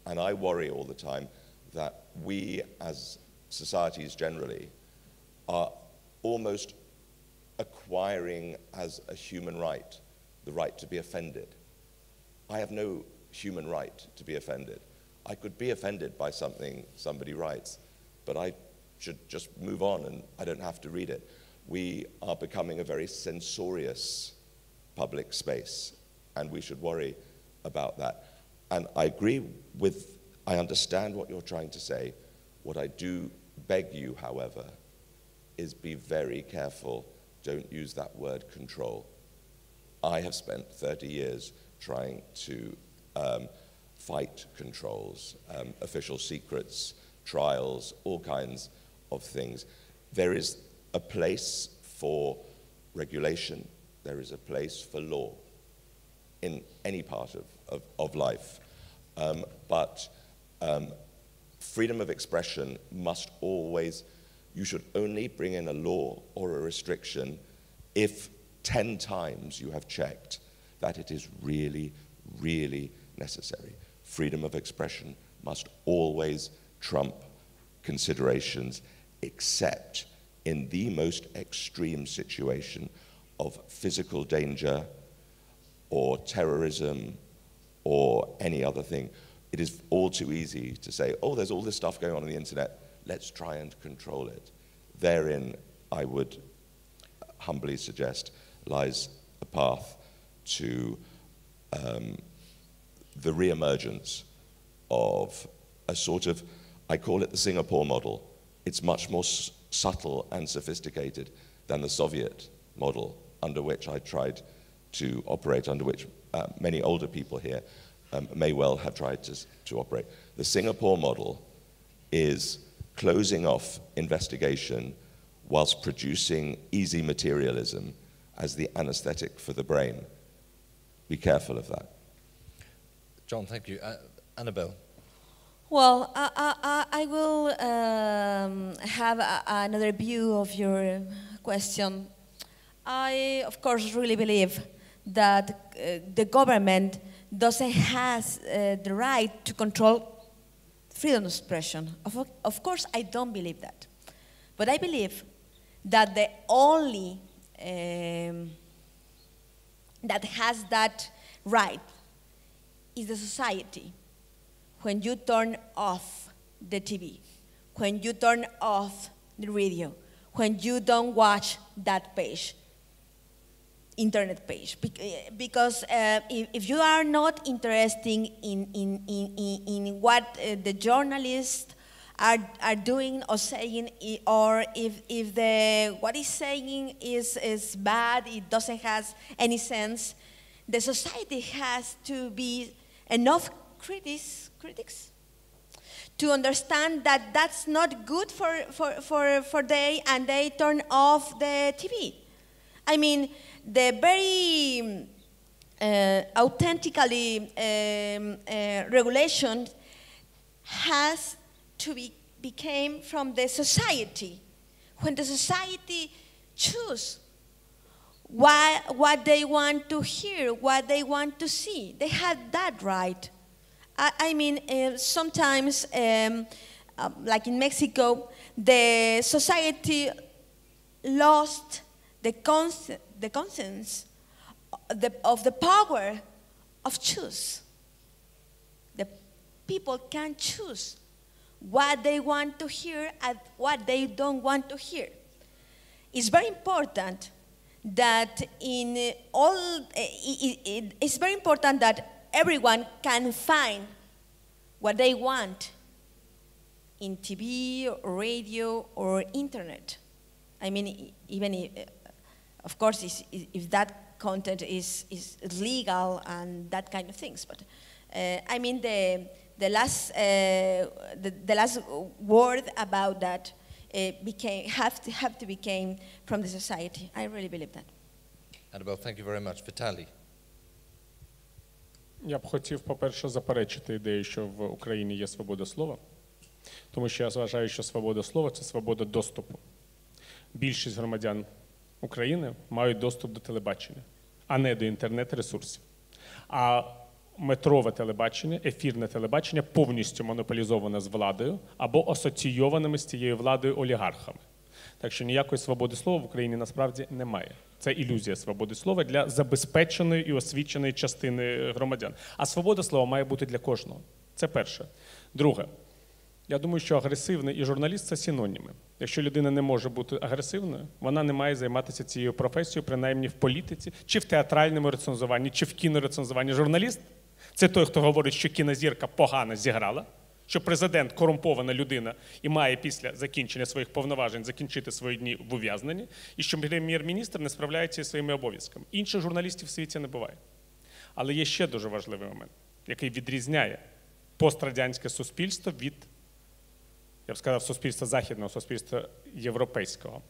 And I worry all the time that we as societies generally are almost acquiring as a human right the right to be offended. I have no human right to be offended. I could be offended by something somebody writes, but I should just move on and I don't have to read it. We are becoming a very censorious public space, and we should worry about that. And I agree with, I understand what you're trying to say. What I do beg you, however, is be very careful. Don't use that word control. I have spent 30 years trying to fight controls, official secrets, trials, all kinds of things. There is a place for regulation. There is a place for law in any part of life. But freedom of expression must always, you should only bring in a law or a restriction if 10 times you have checked that it is really, really necessary. Freedom of expression must always trump considerations, except in the most extreme situation of physical danger or terrorism or any other thing. It is all too easy to say, oh, there's all this stuff going on the internet, let's try and control it. Therein, I would humbly suggest, lies a path to the re-emergence of a sort of, I call it the Singapore model it's much more subtle and sophisticated than the Soviet model under which I tried to operate, under which many older people here may well have tried to operate. The Singapore model is closing off investigation whilst producing easy materialism as the anesthetic for the brain. Be careful of that. John, thank you. Annabelle. Well, I will have another view of your question. I, of course, really believe that the government doesn't have the right to control freedom of expression. Of course, I don't believe that. But I believe that the only that has that right is the society. When you turn off the TV, when you turn off the radio, when you don't watch that page, internet page, because if you are not interested in what the journalists are doing or saying, or if what is saying is bad, it doesn't have any sense, the society has to be enough critics to understand that that's not good for they, and they turn off the TV. I mean, the very authentically regulation has to became from the society. When the society choose what they want to hear, what they want to see, they had that right. I mean, sometimes, like in Mexico, the society lost the conscience of the power of choose. The people can choose what they want to hear and what they don't want to hear. It's very important that it's very important that everyone can find what they want in TV, or radio, or internet. I mean, even if, of course, if that content is legal and that kind of things. But I mean, the last word about that have to become from the society. I really believe that. Annabelle, thank you very much. Vitaly. Я б хотів, по-перше, заперечити ідею, що в Україні є свобода слова, тому що я вважаю, що свобода слова – це свобода доступу. Більшість громадян України мають доступ до телебачення, а не до інтернет-ресурсів. А метрове телебачення, ефірне телебачення повністю монополізоване з владою або асоційованими з цією владою олігархами. Так що ніякої свободи слова в Україні насправді немає. Це ілюзія свободи слова для забезпеченої і освіченої частини громадян. А свобода слова має бути для кожного. Це перше. Друге. Я думаю, що агресивний і журналіст – це синоніми. Якщо людина не може бути агресивною, вона не має займатися цією професією, принаймні в політиці, чи в театральному рецензуванні, чи в кінорецензуванні. Журналіст – це той, хто говорить, що кінозірка погано зіграла, що президент – корумпована людина і має після закінчення своїх повноважень закінчити свої дні в ув'язненні, і що прем'єр-міністр не справляється зі своїми обов'язками. Інших журналістів в світі не буває. Але є ще дуже важливий момент, який відрізняє пострадянське суспільство від, я б сказав, суспільства західного, суспільства європейського.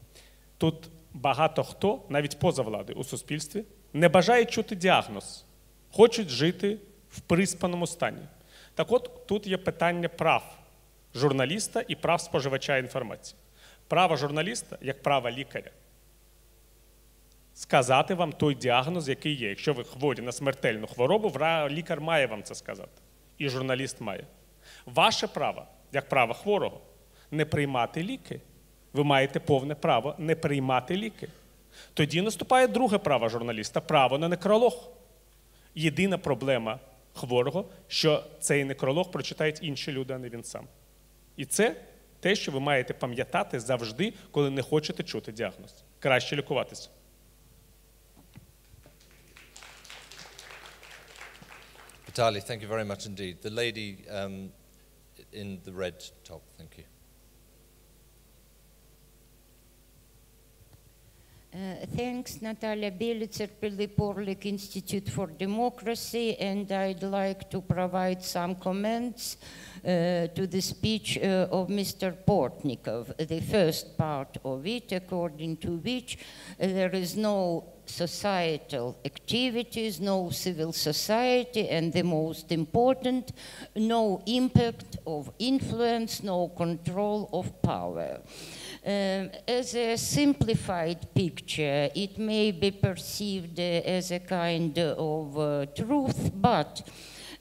Тут багато хто, навіть поза владою у суспільстві, не бажає чути діагноз, хочуть жити в приспаному стані. Так от, тут є питання прав журналіста і прав споживача інформації. Право журналіста, як право лікаря, сказати вам той діагноз, який є. Якщо ви хворі на смертельну хворобу, лікар має вам це сказати. І журналіст має. Ваше право, як право хворого, не приймати ліки. Ви маєте повне право не приймати ліки. Тоді наступає друге право журналіста – право на некролог. Єдина проблема хворого, що цей некролог прочитають інші люди, а не він сам. І це те, що ви маєте пам'ятати завжди, коли не хочете чути діагноз. Краще лікуватися. Vitaly, thank you very much indeed. The lady in the red top, thank you. Thanks, Natalia Belitzer, Pili-Porlik Institute for Democracy, and I'd like to provide some comments to the speech of Mr. Portnikov, the first part of it, according to which there is no societal activities, no civil society, and the most important, no impact of influence, no control of power. As a simplified picture, it may be perceived as a kind of truth, but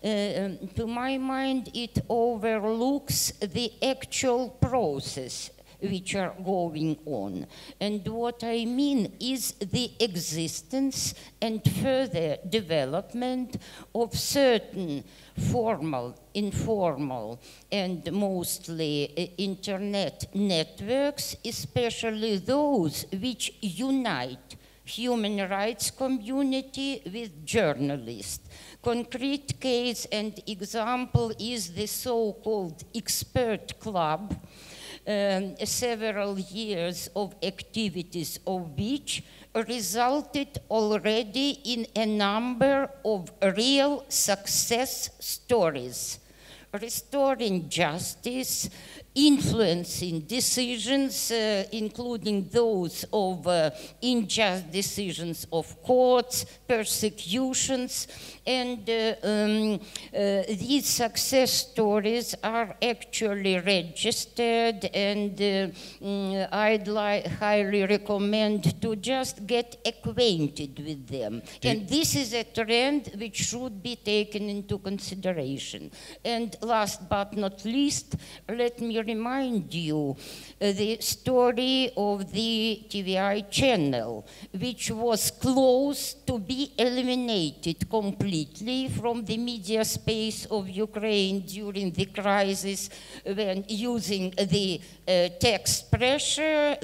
to my mind, it overlooks the actual process which are going on. And what I mean is the existence and further development of certain formal, informal, and mostly internet networks, especially those which unite human rights community with journalists. Concrete case and example is the so-called expert club, several years of activities of which resulted already in a number of real success stories. Restoring justice, influencing decisions, including those of unjust decisions of courts, persecutions, and these success stories are actually registered, and I'd highly recommend to just get acquainted with them. And this is a trend which should be taken into consideration. And last but not least, let me remind you the story of the TVI channel, which was close to be eliminated completely from the media space of Ukraine during the crisis, when using the tax pressure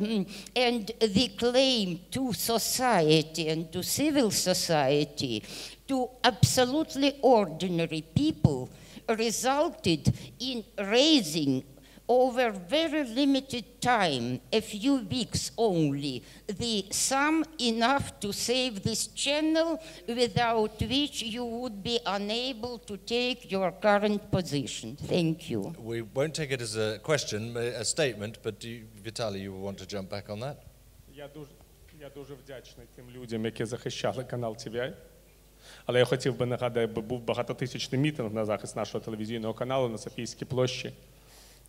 and the claim to society and to civil society, to absolutely ordinary people, resulted in raising over very limited time, a few weeks only, the sum enough to save this channel, without which you would be unable to take your current position. Thank you. We won't take it as a question, a statement, but Vitaly, you want to jump back on that? Я дуже вдячний тим людям, які захищали канал TVI. Але я хотів би нагадати, був багатотисячний мітинг на захист нашого телевізійного каналу на Софійській площі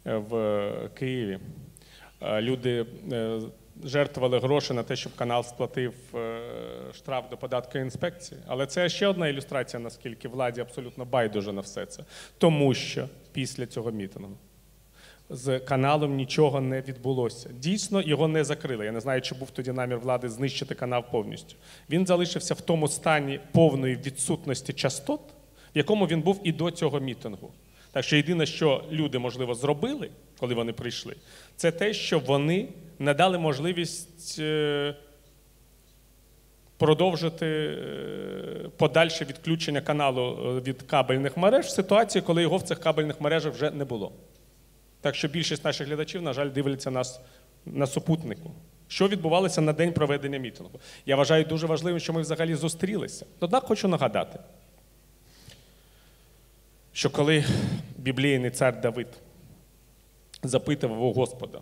в Києві. Люди жертвували гроші на те, щоб канал сплатив штраф до податкової інспекції. Але це ще одна ілюстрація, наскільки владі абсолютно байдуже на все це. Тому що після цього мітингу з каналом нічого не відбулося. Дійсно, його не закрили. Я не знаю, чи був тоді намір влади знищити канал повністю. Він залишився в тому стані повної відсутності частот, в якому він був і до цього мітингу. Так що єдине, що люди, можливо, зробили, коли вони прийшли, це те, що вони надали можливість продовжити подальше відключення каналу від кабельних мереж в ситуації, коли його в цих кабельних мережах вже не було. Так що більшість наших глядачів, на жаль, дивляться нас на супутнику. Що відбувалося на день проведення мітингу? Я вважаю дуже важливим, що ми взагалі зустрілися. Однак хочу нагадати, що коли біблійний цар Давид запитував у Господа,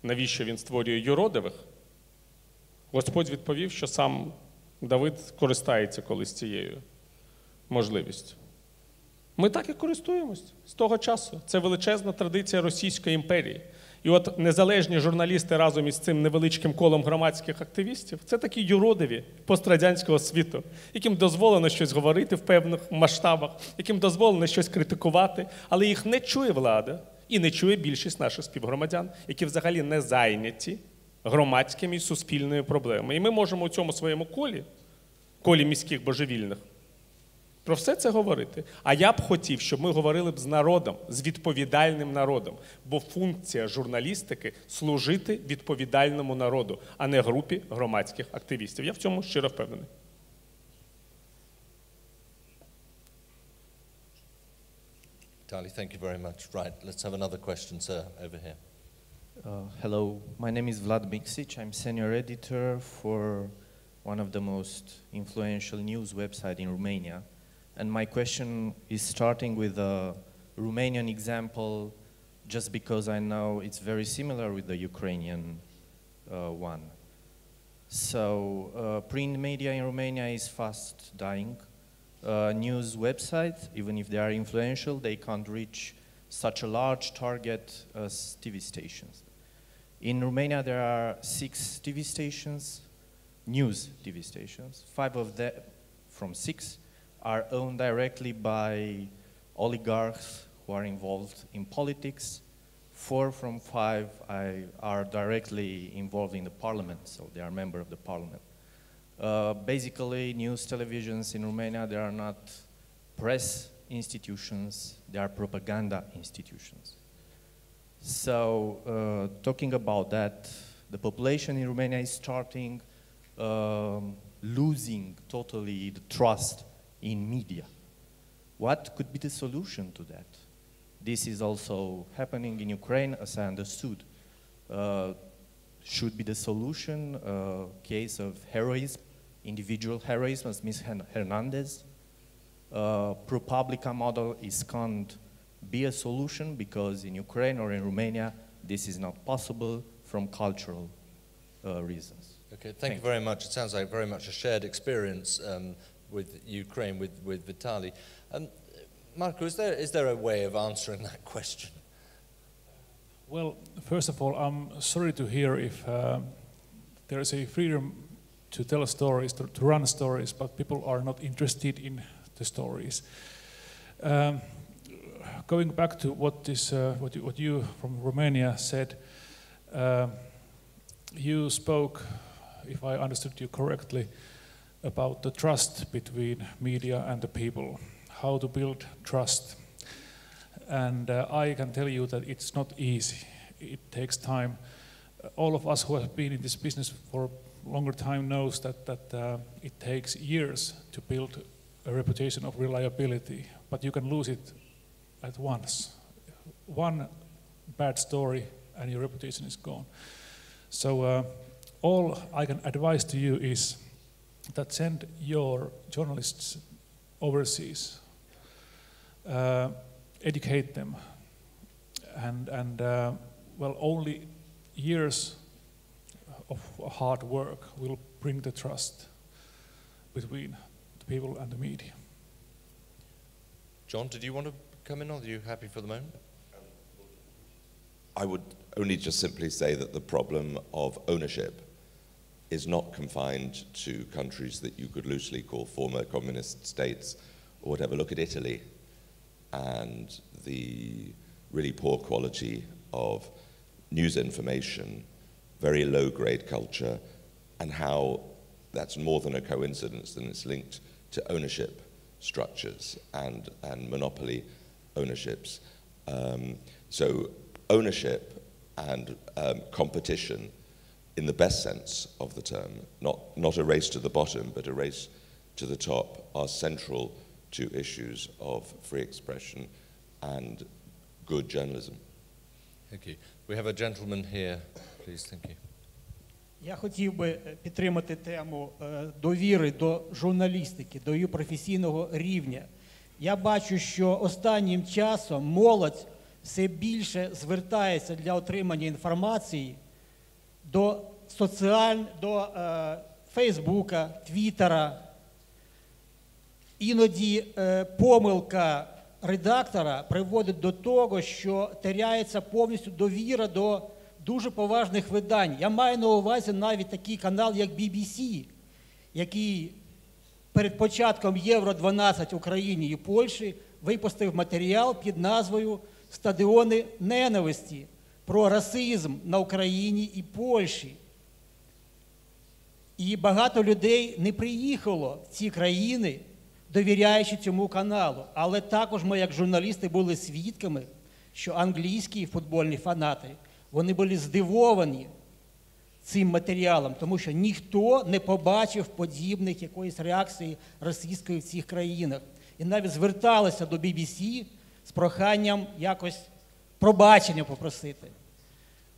навіщо він створює юродивих, Господь відповів, що сам Давид користається колись цією можливістю. Ми так і користуємось з того часу. Це величезна традиція Російської імперії. І от незалежні журналісти разом із цим невеличким колом громадських активістів – це такі юродиві пострадянського світу, яким дозволено щось говорити в певних масштабах, яким дозволено щось критикувати, але їх не чує влада і не чує більшість наших співгромадян, які взагалі не зайняті громадськими і суспільними проблемами. І ми можемо у цьому своєму колі міських божевільних, про все це говорити. А я б хотів, щоб ми говорили б з народом, з відповідальним народом. Бо функція журналістики – служити відповідальному народу, а не групі громадських активістів. Я в цьому щиро впевнений. Vitaly, thank you very much. Right, let's have another question, sir, over here. Hello, my name is Vlad Miksic. I'm senior editor for one of the most influential news websites in Romania. And my question is starting with a Romanian example, just because I know it's very similar with the Ukrainian one. So print media in Romania is fast dying. News websites, even if they are influential, they can't reach such a large target as TV stations. In Romania, there are 6 TV stations, news TV stations. 5 of them, from 6, are owned directly by oligarchs who are involved in politics. 4 from 5 are directly involved in the parliament, so they are members of the parliament. Basically, news televisions in Romania, they are not press institutions, they are propaganda institutions. So, talking about that, the population in Romania is starting losing totally the trust in media. What could be the solution to that? This is also happening in Ukraine, as I understood. Should be the solution a case of heroism, individual heroism, as Ms. Hernandez? ProPublica model can't be a solution because in Ukraine or in Romania, this is not possible from cultural reasons. Okay, thank you very much. It sounds like very much a shared experience with Ukraine, with Vitaly. Marco, is there a way of answering that question? Well, first of all, I'm sorry to hear if there is a freedom to tell stories, to run stories, but people are not interested in the stories. Going back to what you from Romania said, you spoke, if I understood you correctly, about the trust between media and the people, how to build trust. And I can tell you that it's not easy. It takes time. All of us who have been in this business for a longer time knows that it takes years to build a reputation of reliability, but you can lose it at once. One bad story and your reputation is gone. So all I can advise to you is that send your journalists overseas, educate them, and well, only years of hard work will bring the trust between the people and the media. John, did you want to come in, or are you happy for the moment? I would only just simply say that the problem of ownership is not confined to countries that you could loosely call former communist states or whatever. Look at Italy and the really poor quality of news information, very low-grade culture, and how that's more than a coincidence, than it's linked to ownership structures and monopoly ownerships. So ownership and competition, in the best sense of the term, not a race to the bottom, but a race to the top, are central to issues of free expression and good journalism. Thank you. We have a gentleman here, please. Thank you. Я хотів би підтримати тему довіри до журналістики, до її професійного рівня. Я бачу, що останнім часом молодь все більше звертається для отримання інформації до Фейсбука, Твіттера. Іноді помилка редактора приводить до того, що теряється повністю довіра до дуже поважних видань. Я маю на увазі навіть такий канал, як BBC, який перед початком Євро-12 в Україні і Польщі випустив матеріал під назвою «Стадіони ненависті» про расизм на Україні і Польщі. І багато людей не приїхало в ці країни, довіряючи цьому каналу. Але також ми, як журналісти, були свідками, що англійські футбольні фанати, вони були здивовані цим матеріалом, тому що ніхто не побачив подібних якоїсь реакції російської в цих країнах. І навіть зверталися до BBC з проханням якось пробачення попросити.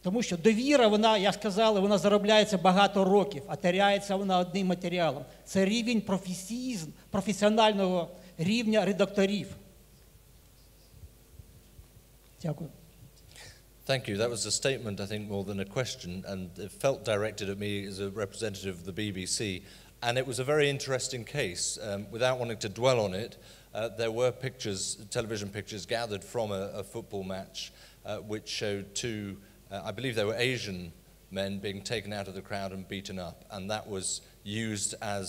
Тому що довіра, вона, як сказали, вона заробляється багато років, а теряється вона одним матеріалом. Це рівень професіонального рівня редакторів. Дякую. Thank you. That was a statement, I think, more than a question, and it felt directed at me as a representative of the BBC. And it was a very interesting case. Without wanting to dwell on it, there were pictures, television pictures, gathered from a football match which showed two, I believe they were Asian men being taken out of the crowd and beaten up. And that was used as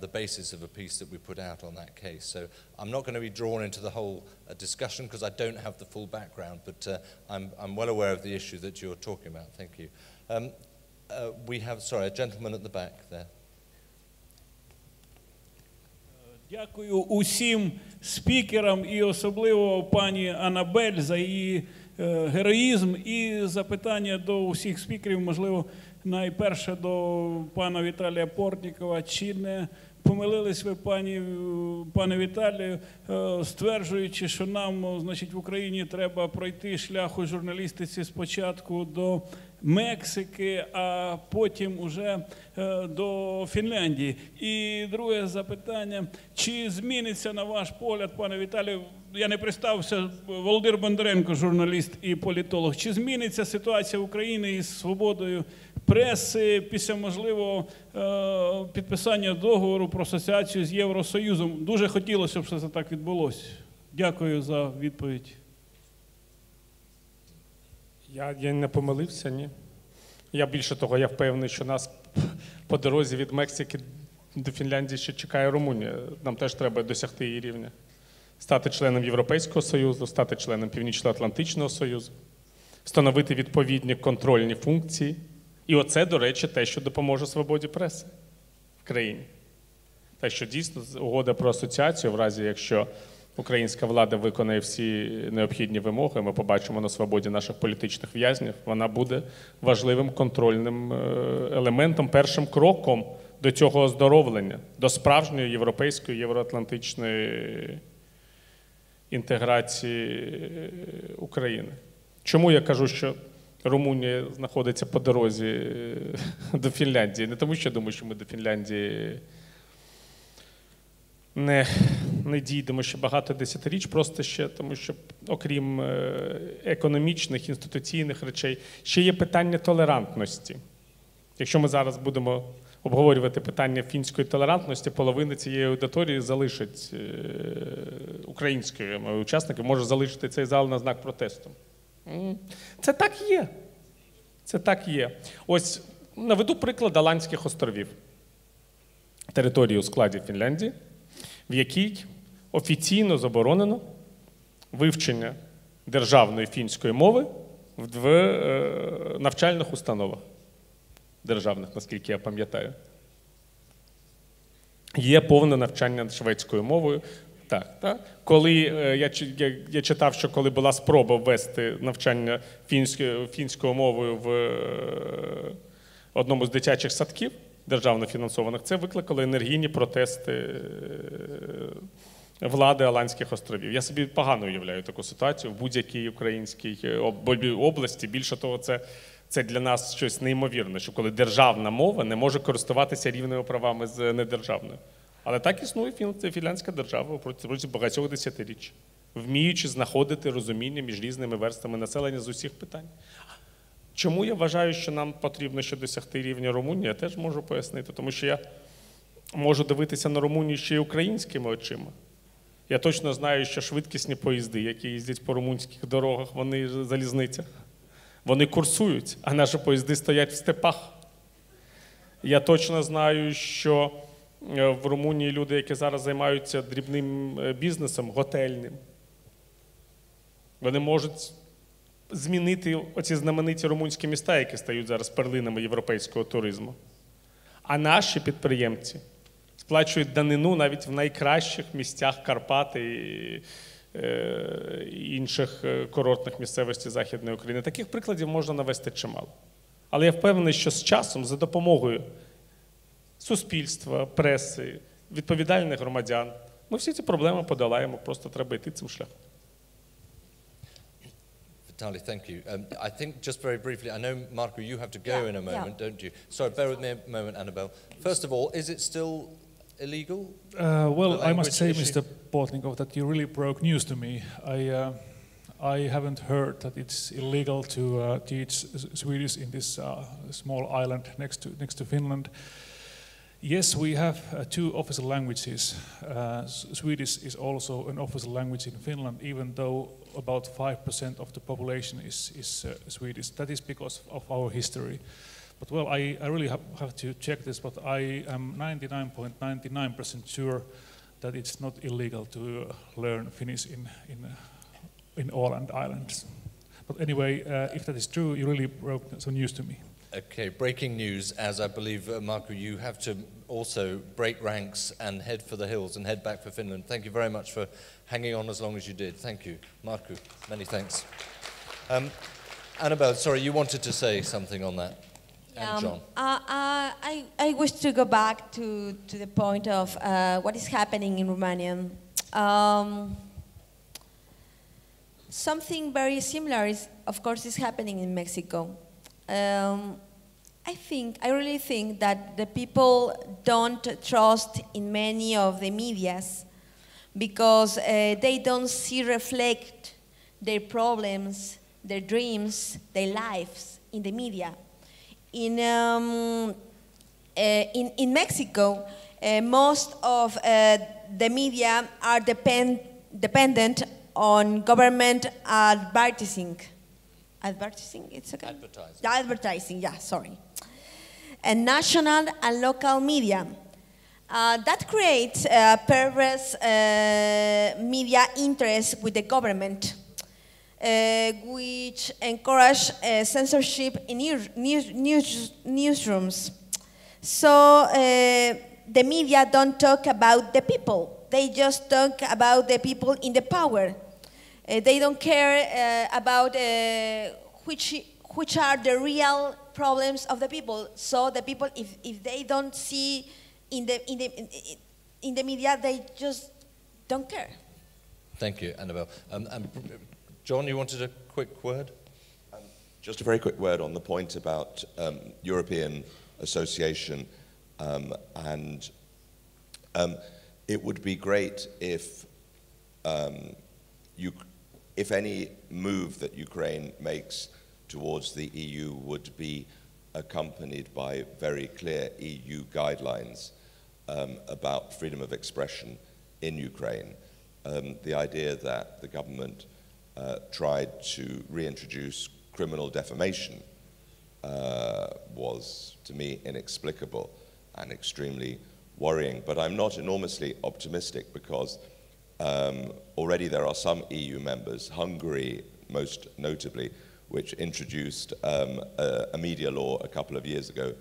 the basis of a piece that we put out on that case. So I'm not going to be drawn into the whole discussion because I don't have the full background, but I'm well aware of the issue that you're talking about. Thank you. We have, sorry, a gentleman at the back there. Дякую усім спікерам і особливо пані Анабель за її героїзм і запитання до усіх спікерів, можливо, найперше до пана Віталія Портнікова. Чи не помилились ви, пане Віталію, стверджуючи, що нам, значить, в Україні треба пройти шлях у журналістиці спочатку до Мексики, а потім уже до Фінляндії. І друге запитання, чи зміниться, на ваш погляд, пане Віталію, я не представився, Володимир Бондаренко, журналіст і політолог, чи зміниться ситуація України із свободою преси після можливого підписання договору про асоціацію з Євросоюзом? Дуже хотілося б, щоб це так відбулося. Дякую за відповідь. Я не помилився, ні. Я більше того, я впевнений, що нас по дорозі від Мексики до Фінляндії ще чекає Румунія. Нам теж треба досягти її рівня. Стати членом Європейського Союзу, стати членом Північно-Атлантичного Союзу, встановити відповідні контрольні функції. І оце, до речі, те, що допоможе свободі преси в країні. Те, що дійсно угода про асоціацію, в разі якщо українська влада виконає всі необхідні вимоги, ми побачимо на свободі наших політичних в'язнів, вона буде важливим контрольним елементом, першим кроком до цього оздоровлення, до справжньої європейської, євроатлантичної інтеграції України. Чому я кажу, що Румунія знаходиться по дорозі до Фінляндії? Не тому, що я думаю, що ми до Фінляндії не дійдемо ще багато десятиріч, просто ще тому, що окрім економічних, інституційних речей, ще є питання толерантності. Якщо ми зараз будемо обговорювати питання фінської толерантності, половина цієї аудиторії залишить української учасників, може залишити цей зал на знак протесту. Це так є. Це так є. Ось наведу приклад Аландських островів. Території у складі Фінляндії, в якій офіційно заборонено вивчення державної фінської мови в навчальних установах державних, наскільки я пам'ятаю. Є повне навчання шведською мовою. Так. Коли я читав, що коли була спроба ввести навчання фінською мовою в одному з дитячих садків, державно фінансованих, це викликало енергійні протести влади Аландських островів. Я собі погано уявляю таку ситуацію в будь-якій українській області. Більше того, це для нас щось неймовірне, що коли державна мова не може користуватися рівними правами з недержавною. Але так існує фінляндська держава протягом багатьох десятиріч, вміючи знаходити розуміння між різними верствами населення з усіх питань. Чому я вважаю, що нам потрібно ще досягти рівня Румунії, я теж можу пояснити. Тому що я можу дивитися на Румунію ще й українськими очима. Я точно знаю, що швидкісні поїзди, які їздять по румунських дорогах, вони залізниця, вони курсують, а наші поїзди стоять в степах. Я точно знаю, що в Румунії люди, які зараз займаються дрібним бізнесом, готельним, вони можуть змінити оці знамениті румунські міста, які стають зараз перлинами європейського туризму. А наші підприємці сплачують данину навіть в найкращих місцях Карпат і інших курортних місцевостей Західної України. Таких прикладів можна навести чимало. Але я впевнений, що з часом, за допомогою суспільства, преси, відповідальних громадян, ми всі ці проблеми подолаємо, просто треба йти цим шляхом. Vitaly, thank you. I think just very briefly, I know, Marco, you have to go in a moment, don't you? Sorry, bear with me a moment, Annabelle. First of all, is it still illegal? Well, I must say, Mr. Portnikov, that you really broke news to me. I haven't heard that it's illegal to teach Swedish in this small island next to Finland. Yes, we have 2 official languages. Swedish is also an official language in Finland, even though about 5% of the population is Swedish. That is because of our history. But well, I really have to check this, but I am 99.99% sure that it's not illegal to learn Finnish in Åland Islands. But anyway, if that is true, you really broke some news to me. Okay, breaking news, as I believe, Marco, you have to also break ranks and head for the hills and head back for Finland. Thank you very much for hanging on as long as you did. Thank you. Marco, many thanks. Annabelle, sorry, you wanted to say something on that. And John. I wish to go back to the point of what is happening in Romania. Something very similar is, of course, is happening in Mexico. I really think that the people don't trust in many of the medias because they don't see reflect their problems, their dreams, their lives in the media. In Mexico, most of the media are dependent on government advertising. Advertising, it's okay? Advertising. Advertising, yeah, sorry. And national and local media. That creates perverse media interest with the government, which encourage censorship in newsrooms. So the media don't talk about the people. They just talk about the people in the power. They don't care about which are the real problems of the people. So the people, if they don't see in the media, they just don't care. Thank you, Annabelle. John, you wanted a quick word? Just a very quick word on the point about European association, and it would be great if if any move that Ukraine makes towards the EU would be accompanied by very clear EU guidelines about freedom of expression in Ukraine. The idea that the government tried to reintroduce criminal defamation was, to me, inexplicable and extremely worrying. But I'm not enormously optimistic because already there are some EU members, Hungary most notably, which introduced a media law a couple of years ago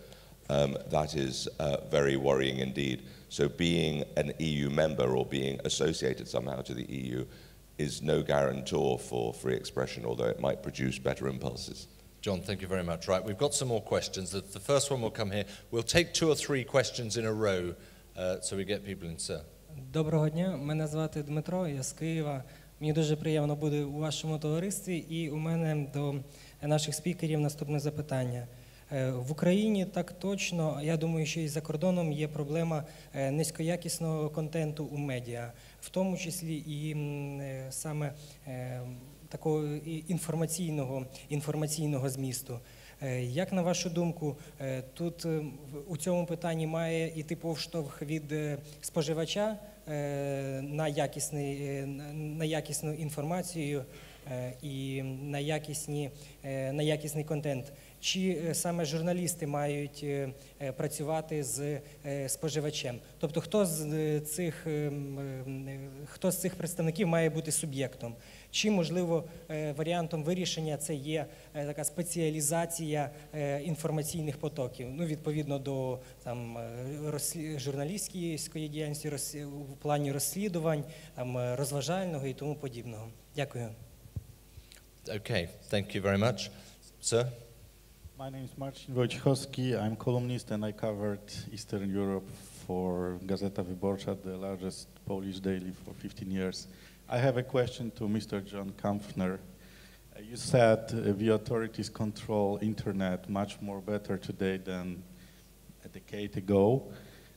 that is very worrying indeed. So being an EU member or being associated somehow to the EU is no guarantor for free expression, although it might produce better impulses. John, thank you very much. Right, we've got some more questions. The first one will come here. We'll take 2 or 3 questions in a row so we get people in, sir. Доброго дня, мене звати Дмитро, я з Києва. Мені дуже приємно бути у вашому товаристві, і у мене до наших спікерів наступне запитання. В Україні так точно, я думаю, що і за кордоном є проблема низькоякісного контенту у медіа, в тому числі і саме такого інформаційного змісту. Як, на вашу думку, тут у цьому питанні має йти поштовх від споживача на якісну інформацію і на якісний контент? Чи саме журналісти мають працювати з споживачем? Тобто хто з цих представників має бути суб'єктом? Чи, можливо, варіантом вирішення це є така спеціалізація інформаційних потоків, ну, відповідно до журналістської діяльності в плані розслідувань, розважального і тому подібного? Дякую. Okay, thank you very much. Sir? My name is Marcin Wojciechowski. I'm columnist and I covered Eastern Europe for Gazeta Wyborcza, the largest Polish daily, for 15 years. I have a question to Mr. John Kampfner. You said the authorities control internet much more better today than a decade ago.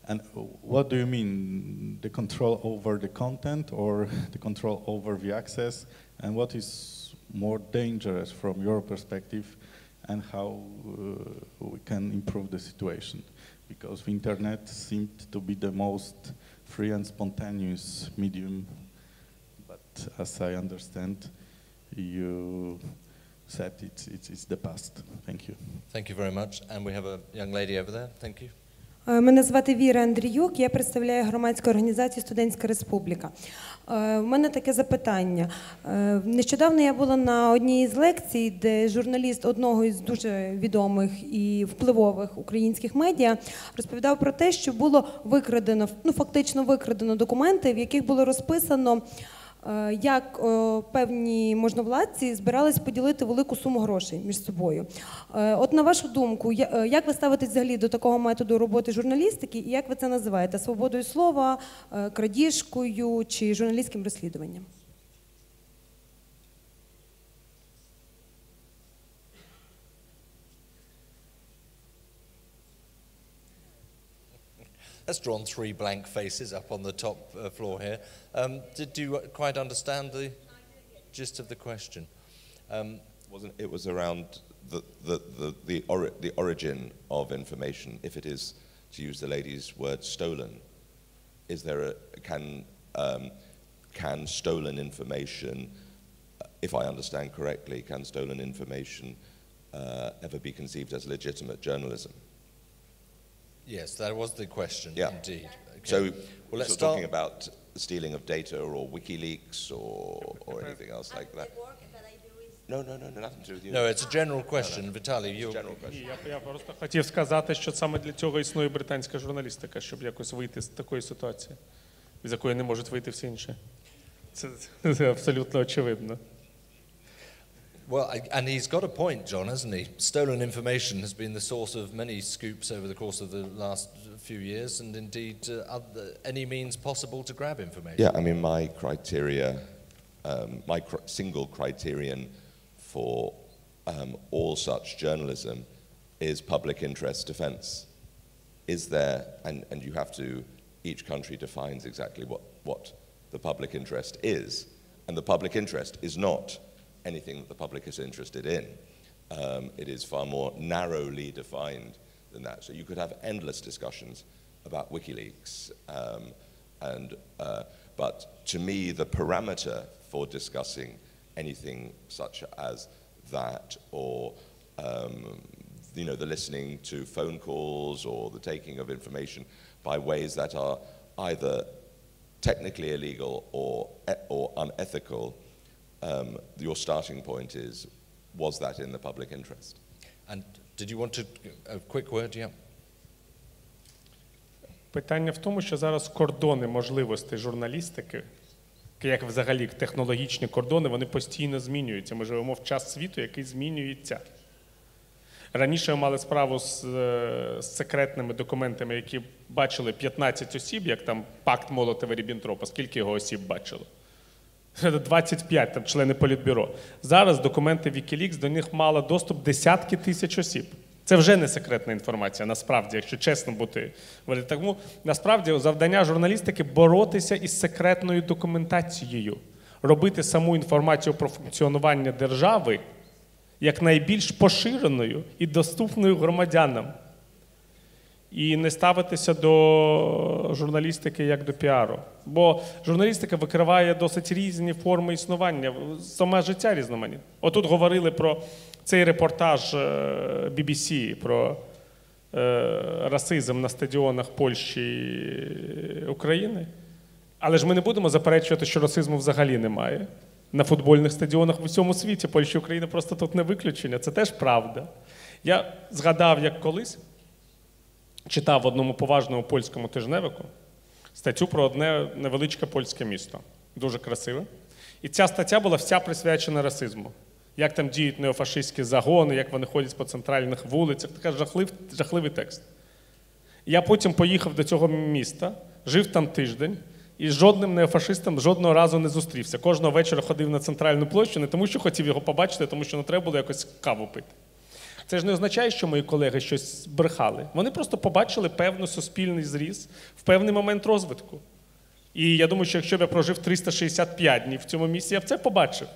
And what do you mean? The control over the content or the control over the access? And what is more dangerous from your perspective, and how we can improve the situation? Because the internet seemed to be the most free and spontaneous medium, but as I understand, you said it's the past. Thank you. Thank you very much. And we have a young lady over there. Thank you. Мене звати Віра Андріюк, я представляю громадську організацію «Студентська республіка». У мене таке запитання. Нещодавно я була на одній з лекцій, де журналіст одного із дуже відомих і впливових українських медіа розповідав про те, що було викрадено, фактично викрадено документи, в яких було розписано, як певні можновладці збирались поділити велику суму грошей між собою. От на вашу думку, як ви ставитесь взагалі до такого методу роботи журналістики і як ви це називаєте? Свободою слова, крадіжкою чи журналістським розслідуванням? That's drawn three blank faces up on the top floor here. Did you quite understand the gist of the question? It was around the origin of information. If it is, to use the lady's word, stolen, is there can stolen information, if I understand correctly, can stolen information ever be conceived as legitimate journalism? Yes, that was the question, yeah. Indeed. Okay. So, well, let's start talking about the stealing of data or WikiLeaks or anything else like that. No, nothing to do with you. No, it's a general question. Vitaly, you... General question. Я просто хотів сказати, що саме для цього існує британська журналістика, щоб якось вийти з такої ситуації, з якої не можуть вийти всі інші. Це абсолютно очевидно. Well, and he's got a point, John, hasn't he? Stolen information has been the source of many scoops over the course of the last few years, and indeed any means possible to grab information. Yeah, I mean, my criteria, single criterion for all such journalism is public interest defense. Is there, and you have to, each country defines exactly what the public interest is, and the public interest is not anything that the public is interested in. It is far more narrowly defined than that. So you could have endless discussions about WikiLeaks, but to me, the parameter for discussing anything such as that, or the listening to phone calls or the taking of information by ways that are either technically illegal or unethical, your starting point was that in the public interest? And did you want to, a quick word, yeah? Питання в тому, що зараз кордони можливостей журналістики, як взагалі технологічні кордони, вони постійно змінюються. Ми живемо в час світу, який змінюється. Раніше ми мали справу з секретними документами, які бачили 15 осіб, як там пакт Молотова-Ріббентропа. Скільки його осіб бачило? 25 там, члени Політбюро. Зараз документи WikiLeaks, до них мало доступ десятки тисяч осіб. Це вже не секретна інформація, насправді, якщо чесно бути. Тому, насправді, завдання журналістики – боротися із секретною документацією. Робити саму інформацію про функціонування держави як найбільш поширеною і доступною громадянам. І не ставитися до журналістики як до піару. Бо журналістика викриває досить різні форми існування, саме життя різноманітне. Отут говорили про цей репортаж BBC про расизм на стадіонах Польщі і України. Але ж ми не будемо заперечувати, що расизму взагалі немає. На футбольних стадіонах в усьому світі Польща і Україна просто тут не виключення. Це теж правда. Я згадав, як колись читав в одному поважному польському тижневику статтю про одне невеличке польське місто. Дуже красиве. І ця стаття була вся присвячена расизму. Як там діють неофашистські загони, як вони ходять по центральних вулицях. Такий жахливий текст. Я потім поїхав до цього міста, жив там тиждень, І з жодним неофашистом жодного разу не зустрівся. Кожного вечора ходив на центральну площу не тому, що хотів його побачити, а тому, що не треба було якось каву пити. Це ж не означає, що мої колеги щось брехали. Вони просто побачили певний суспільний зріз в певний момент розвитку. І я думаю, що якщо б я прожив 365 днів в цьому місці, я б це побачив.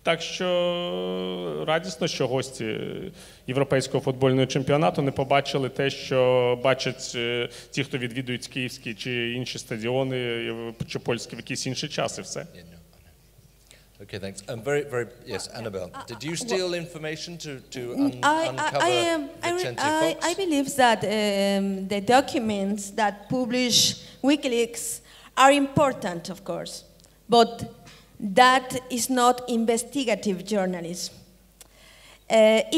Так що радісно, що гості Європейського футбольного чемпіонату не побачили те, що бачать ті, хто відвідують київські чи інші стадіони, чи польські в якісь інші часи. Все. Okay, thanks. Yes, Annabelle. Did you steal information to uncover Vicente Fox? I believe that the documents that publish WikiLeaks are important, of course, but that is not investigative journalism.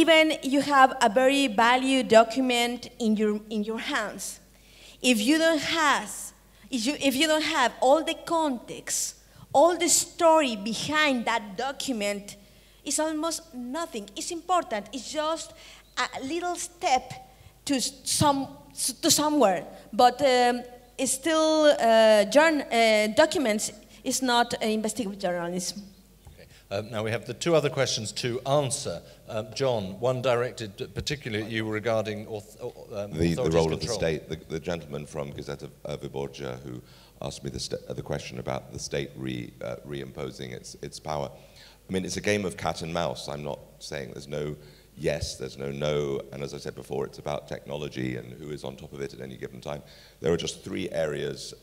Even you have a very valued document in your hands. If you don't have all the context, all the story behind that document, is almost nothing. It's important. It's just a little step to somewhere, but it's still documents. Is not investigative journalism. Okay. Now we have the two other questions to answer. John, one directed particularly at you regarding the role of the state. The gentleman from Gazeta Wyborcza who asked me the question about the state reimposing its power. I mean, it's a game of cat and mouse. I'm not saying there's no yes, there's no, and as I said before, it's about technology and who is on top of it at any given time. There are just three areas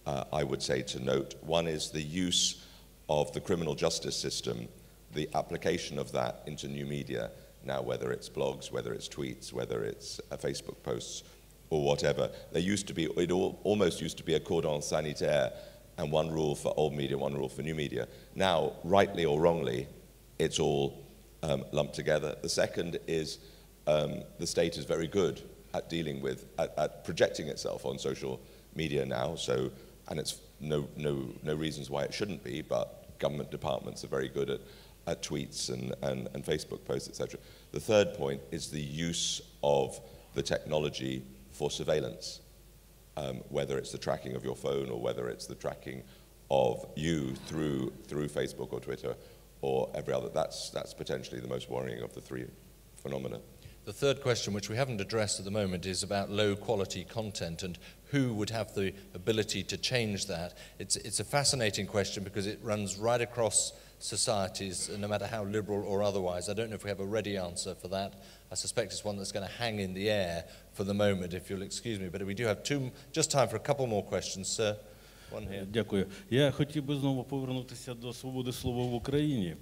I would say to note. One is the use of the criminal justice system, the application of that into new media, now whether it's blogs, whether it's tweets, whether it's Facebook posts or whatever. There used to be, it almost used to be a cordon sanitaire and one rule for old media, one rule for new media. Now, rightly or wrongly, it's all lumped together. The second is the state is very good at dealing with, at projecting itself on social media now, so and it's no reasons why it shouldn't be, but government departments are very good at tweets and Facebook posts, etc. The third point is the use of the technology for surveillance, whether it's the tracking of your phone or whether it's the tracking of you through Facebook or Twitter or every other. That's potentially the most worrying of the three phenomena. The third question, which we haven't addressed at the moment, is about low-quality content and who would have the ability to change that. It's a fascinating question because it runs right across societies, no matter how liberal or otherwise. I don't know if we have a ready answer for that. I suspect it's one that's going to hang in the air for the moment, if you'll excuse me. But we do have just time for a couple more questions, sir. One here. Дякую. Я хотів би знову повернутися до свободи слова в Україні.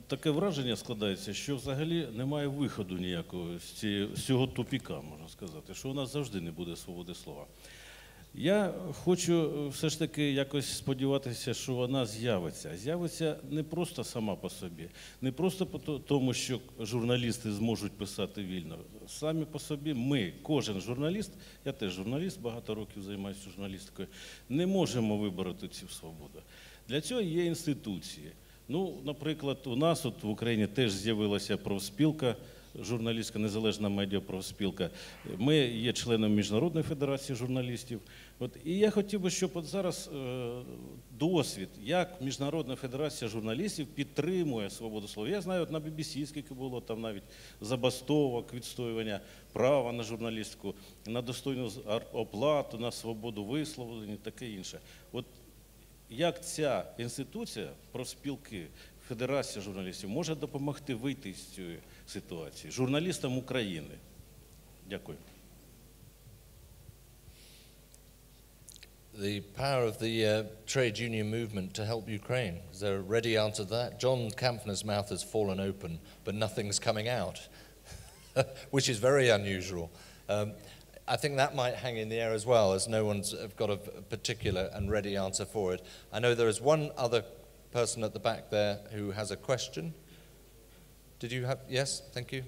Таке враження складається, що взагалі немає виходу ніякого з цього тупіка, можна сказати, що у нас завжди не буде свободи слова. Я хочу все ж таки якось сподіватися, що вона з'явиться. З'явиться не просто сама по собі, не просто по тому, що журналісти зможуть писати вільно. Самі по собі ми, кожен журналіст, я теж журналіст, багато років займаюся журналістикою, не можемо вибороти цю свободу. Для цього є інституції. Ну, наприклад, у нас от в Україні теж з'явилася профспілка, журналістська незалежна медіапрофспілка. Ми є членом Міжнародної федерації журналістів. І я хотів би, щоб от зараз досвід, як Міжнародна федерація журналістів підтримує свободу слова. Я знаю, от на BBC скільки було там навіть забастовок, відстоювання права на журналістику, на достойну оплату, на свободу висловлення і таке інше. От як ця інституція, профспілки, Федерація журналістів може допомогти вийти з цієї ситуації журналістам України? Дякую. The power of the trade union movement to help Ukraine. Is there a ready answer to that? John Kampfner's mouth has fallen open, but nothing's coming out, which is very unusual. I think that might hang in the air as well, as no one's got a particular and ready answer for it. I know there is one other person at the back there who has a question. Did you have? Yes, thank you.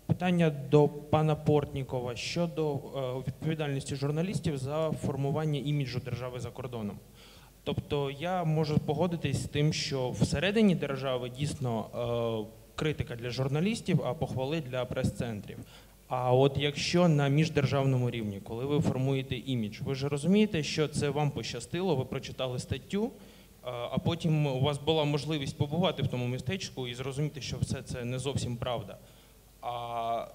Питання до пана Портнікова щодо відповідальності журналістів за формування іміджу держави за кордоном. Тобто я можу погодитись з тим, що всередині держави дійсно критика для журналістів, а похвали для прес-центрів. А от якщо на міждержавному рівні, коли ви формуєте імідж, ви ж розумієте, що це вам пощастило, ви прочитали статтю, а потім у вас була можливість побувати в тому містечку і зрозуміти, що все це не зовсім правда. А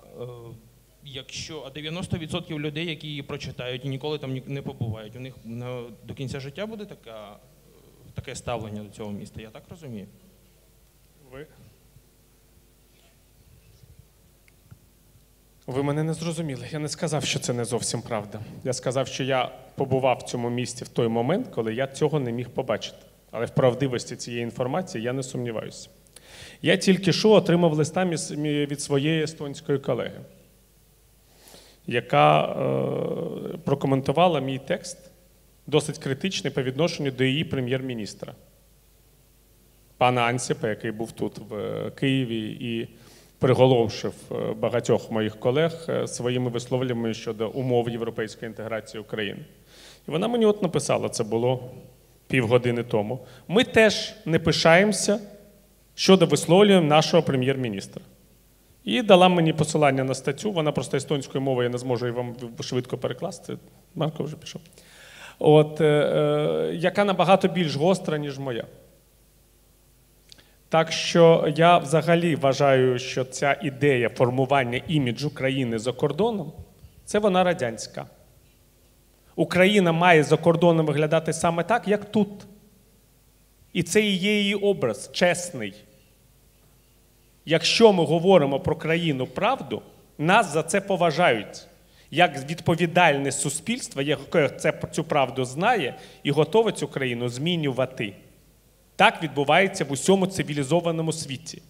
90% людей, які її прочитають і ніколи там не побувають, у них до кінця життя буде таке ставлення до цього міста, я так розумію? Ви мене не зрозуміли. Я не сказав, що це не зовсім правда. Я сказав, що я побував в цьому місті в той момент, коли я цього не міг побачити. Але в правдивості цієї інформації я не сумніваюся. Я тільки що отримав листа від своєї естонської колеги, яка прокоментувала мій текст досить критичний по відношенню до її прем'єр-міністра, пана Ансіпа, який був тут в Києві і приголомшив багатьох моїх колег своїми висловлюваннями щодо умов європейської інтеграції України. І вона мені от написала, це було півгодини тому. Ми теж не пишаємося щодо висловлювань нашого прем'єр-міністра. І дала мені посилання на статтю, вона просто естонською мовою, я не зможу її вам швидко перекласти, Марко вже пішов, яка набагато більш гостра, ніж моя. Так що я взагалі вважаю, що ця ідея формування іміджу країни за кордоном, це вона радянська. Україна має за кордоном виглядати саме так, як тут. І це і є її образ, чесний. Якщо ми говоримо про країну правду, нас за це поважають. Як відповідальне суспільство, яке цю правду знає і готове цю країну змінювати. Так відбувається в усьому цивілізованому світі.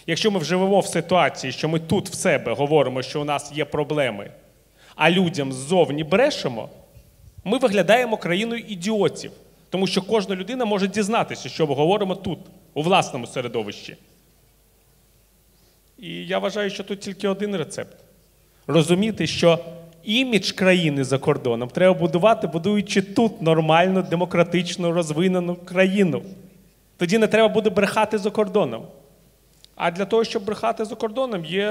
Якщо ми живемо в ситуації, що ми тут в себе говоримо, що у нас є проблеми, а людям ззовні брешемо, ми виглядаємо країною ідіотів. Тому що кожна людина може дізнатися, що ми говоримо тут, у власному середовищі. І я вважаю, що тут тільки один рецепт. Розуміти, що імідж країни за кордоном треба будувати, будуючи тут нормальну, демократичну, розвинену країну. Тоді не треба буде брехати за кордоном. А для того, щоб брехати за кордоном, є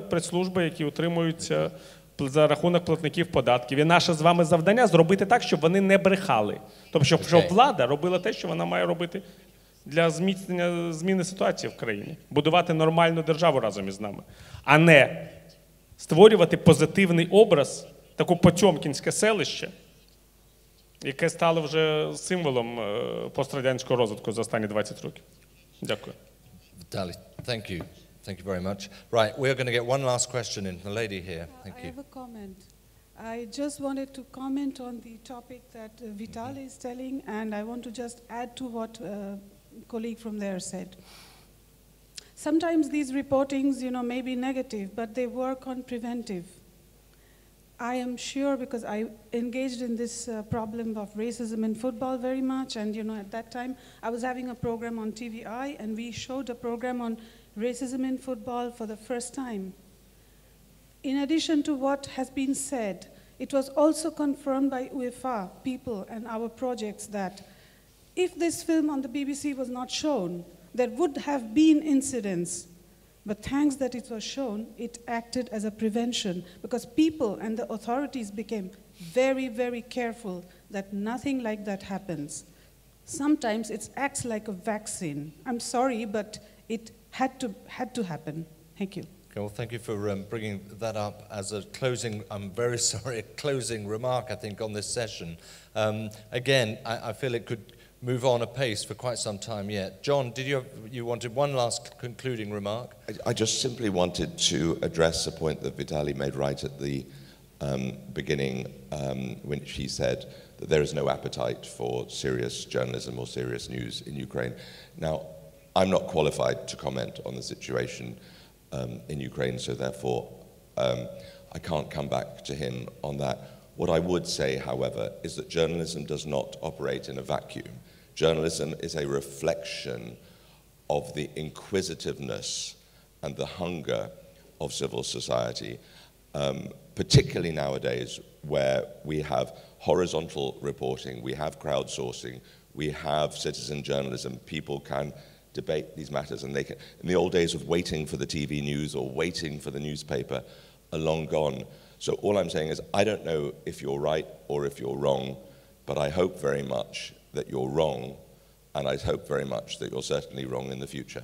прес-служби, які утримуються за рахунок платників податків. І наше з вами завдання – зробити так, щоб вони не брехали. Тобто, щоб влада робила те, що вона має робити для зміни ситуації в країні. Будувати нормальну державу разом із нами. А не створювати позитивний образ, таке потьомкінське селище, яке стало вже символом пострадянського розвитку за останні 20 років. Дякую. Vitaly, thank you. Thank you very much. Right, we're going to get one last question in. The lady here. Thank you. I have a comment. I just wanted to comment on the topic that Vitaly is telling, and I want to just add to what a colleague from there said. Sometimes these reportings, may be negative, but they work on preventive. I am sure, because I engaged in this problem of racism in football very much, and at that time I was having a program on TVI, and we showed a program on racism in football for the first time. In addition to what has been said, it was also confirmed by UEFA people and our projects that if this film on the BBC was not shown, there would have been incidents. But thanks that it was shown, it acted as a prevention, because people and the authorities became very, very careful that nothing like that happens. Sometimes it acts like a vaccine. I'm sorry, but it had to happen. Thank you. Okay, well, thank you for bringing that up as a closing, I'm very sorry, a closing remark, I think, on this session. Again, I feel it could move on apace for quite some time yet. John, you wanted one last concluding remark? I just simply wanted to address a point that Vitaly made right at the beginning, when he said that there is no appetite for serious journalism or serious news in Ukraine. Now, I'm not qualified to comment on the situation in Ukraine, so therefore I can't come back to him on that. What I would say, however, is that journalism does not operate in a vacuum. Journalism is a reflection of the inquisitiveness and the hunger of civil society, particularly nowadays where we have horizontal reporting, we have crowdsourcing, we have citizen journalism. People can debate these matters, and they can, in the old days of waiting for the TV news or waiting for the newspaper, are long gone. So all I'm saying is I don't know if you're right or if you're wrong, but I hope very much that you're wrong, and I hope very much that you're certainly wrong in the future.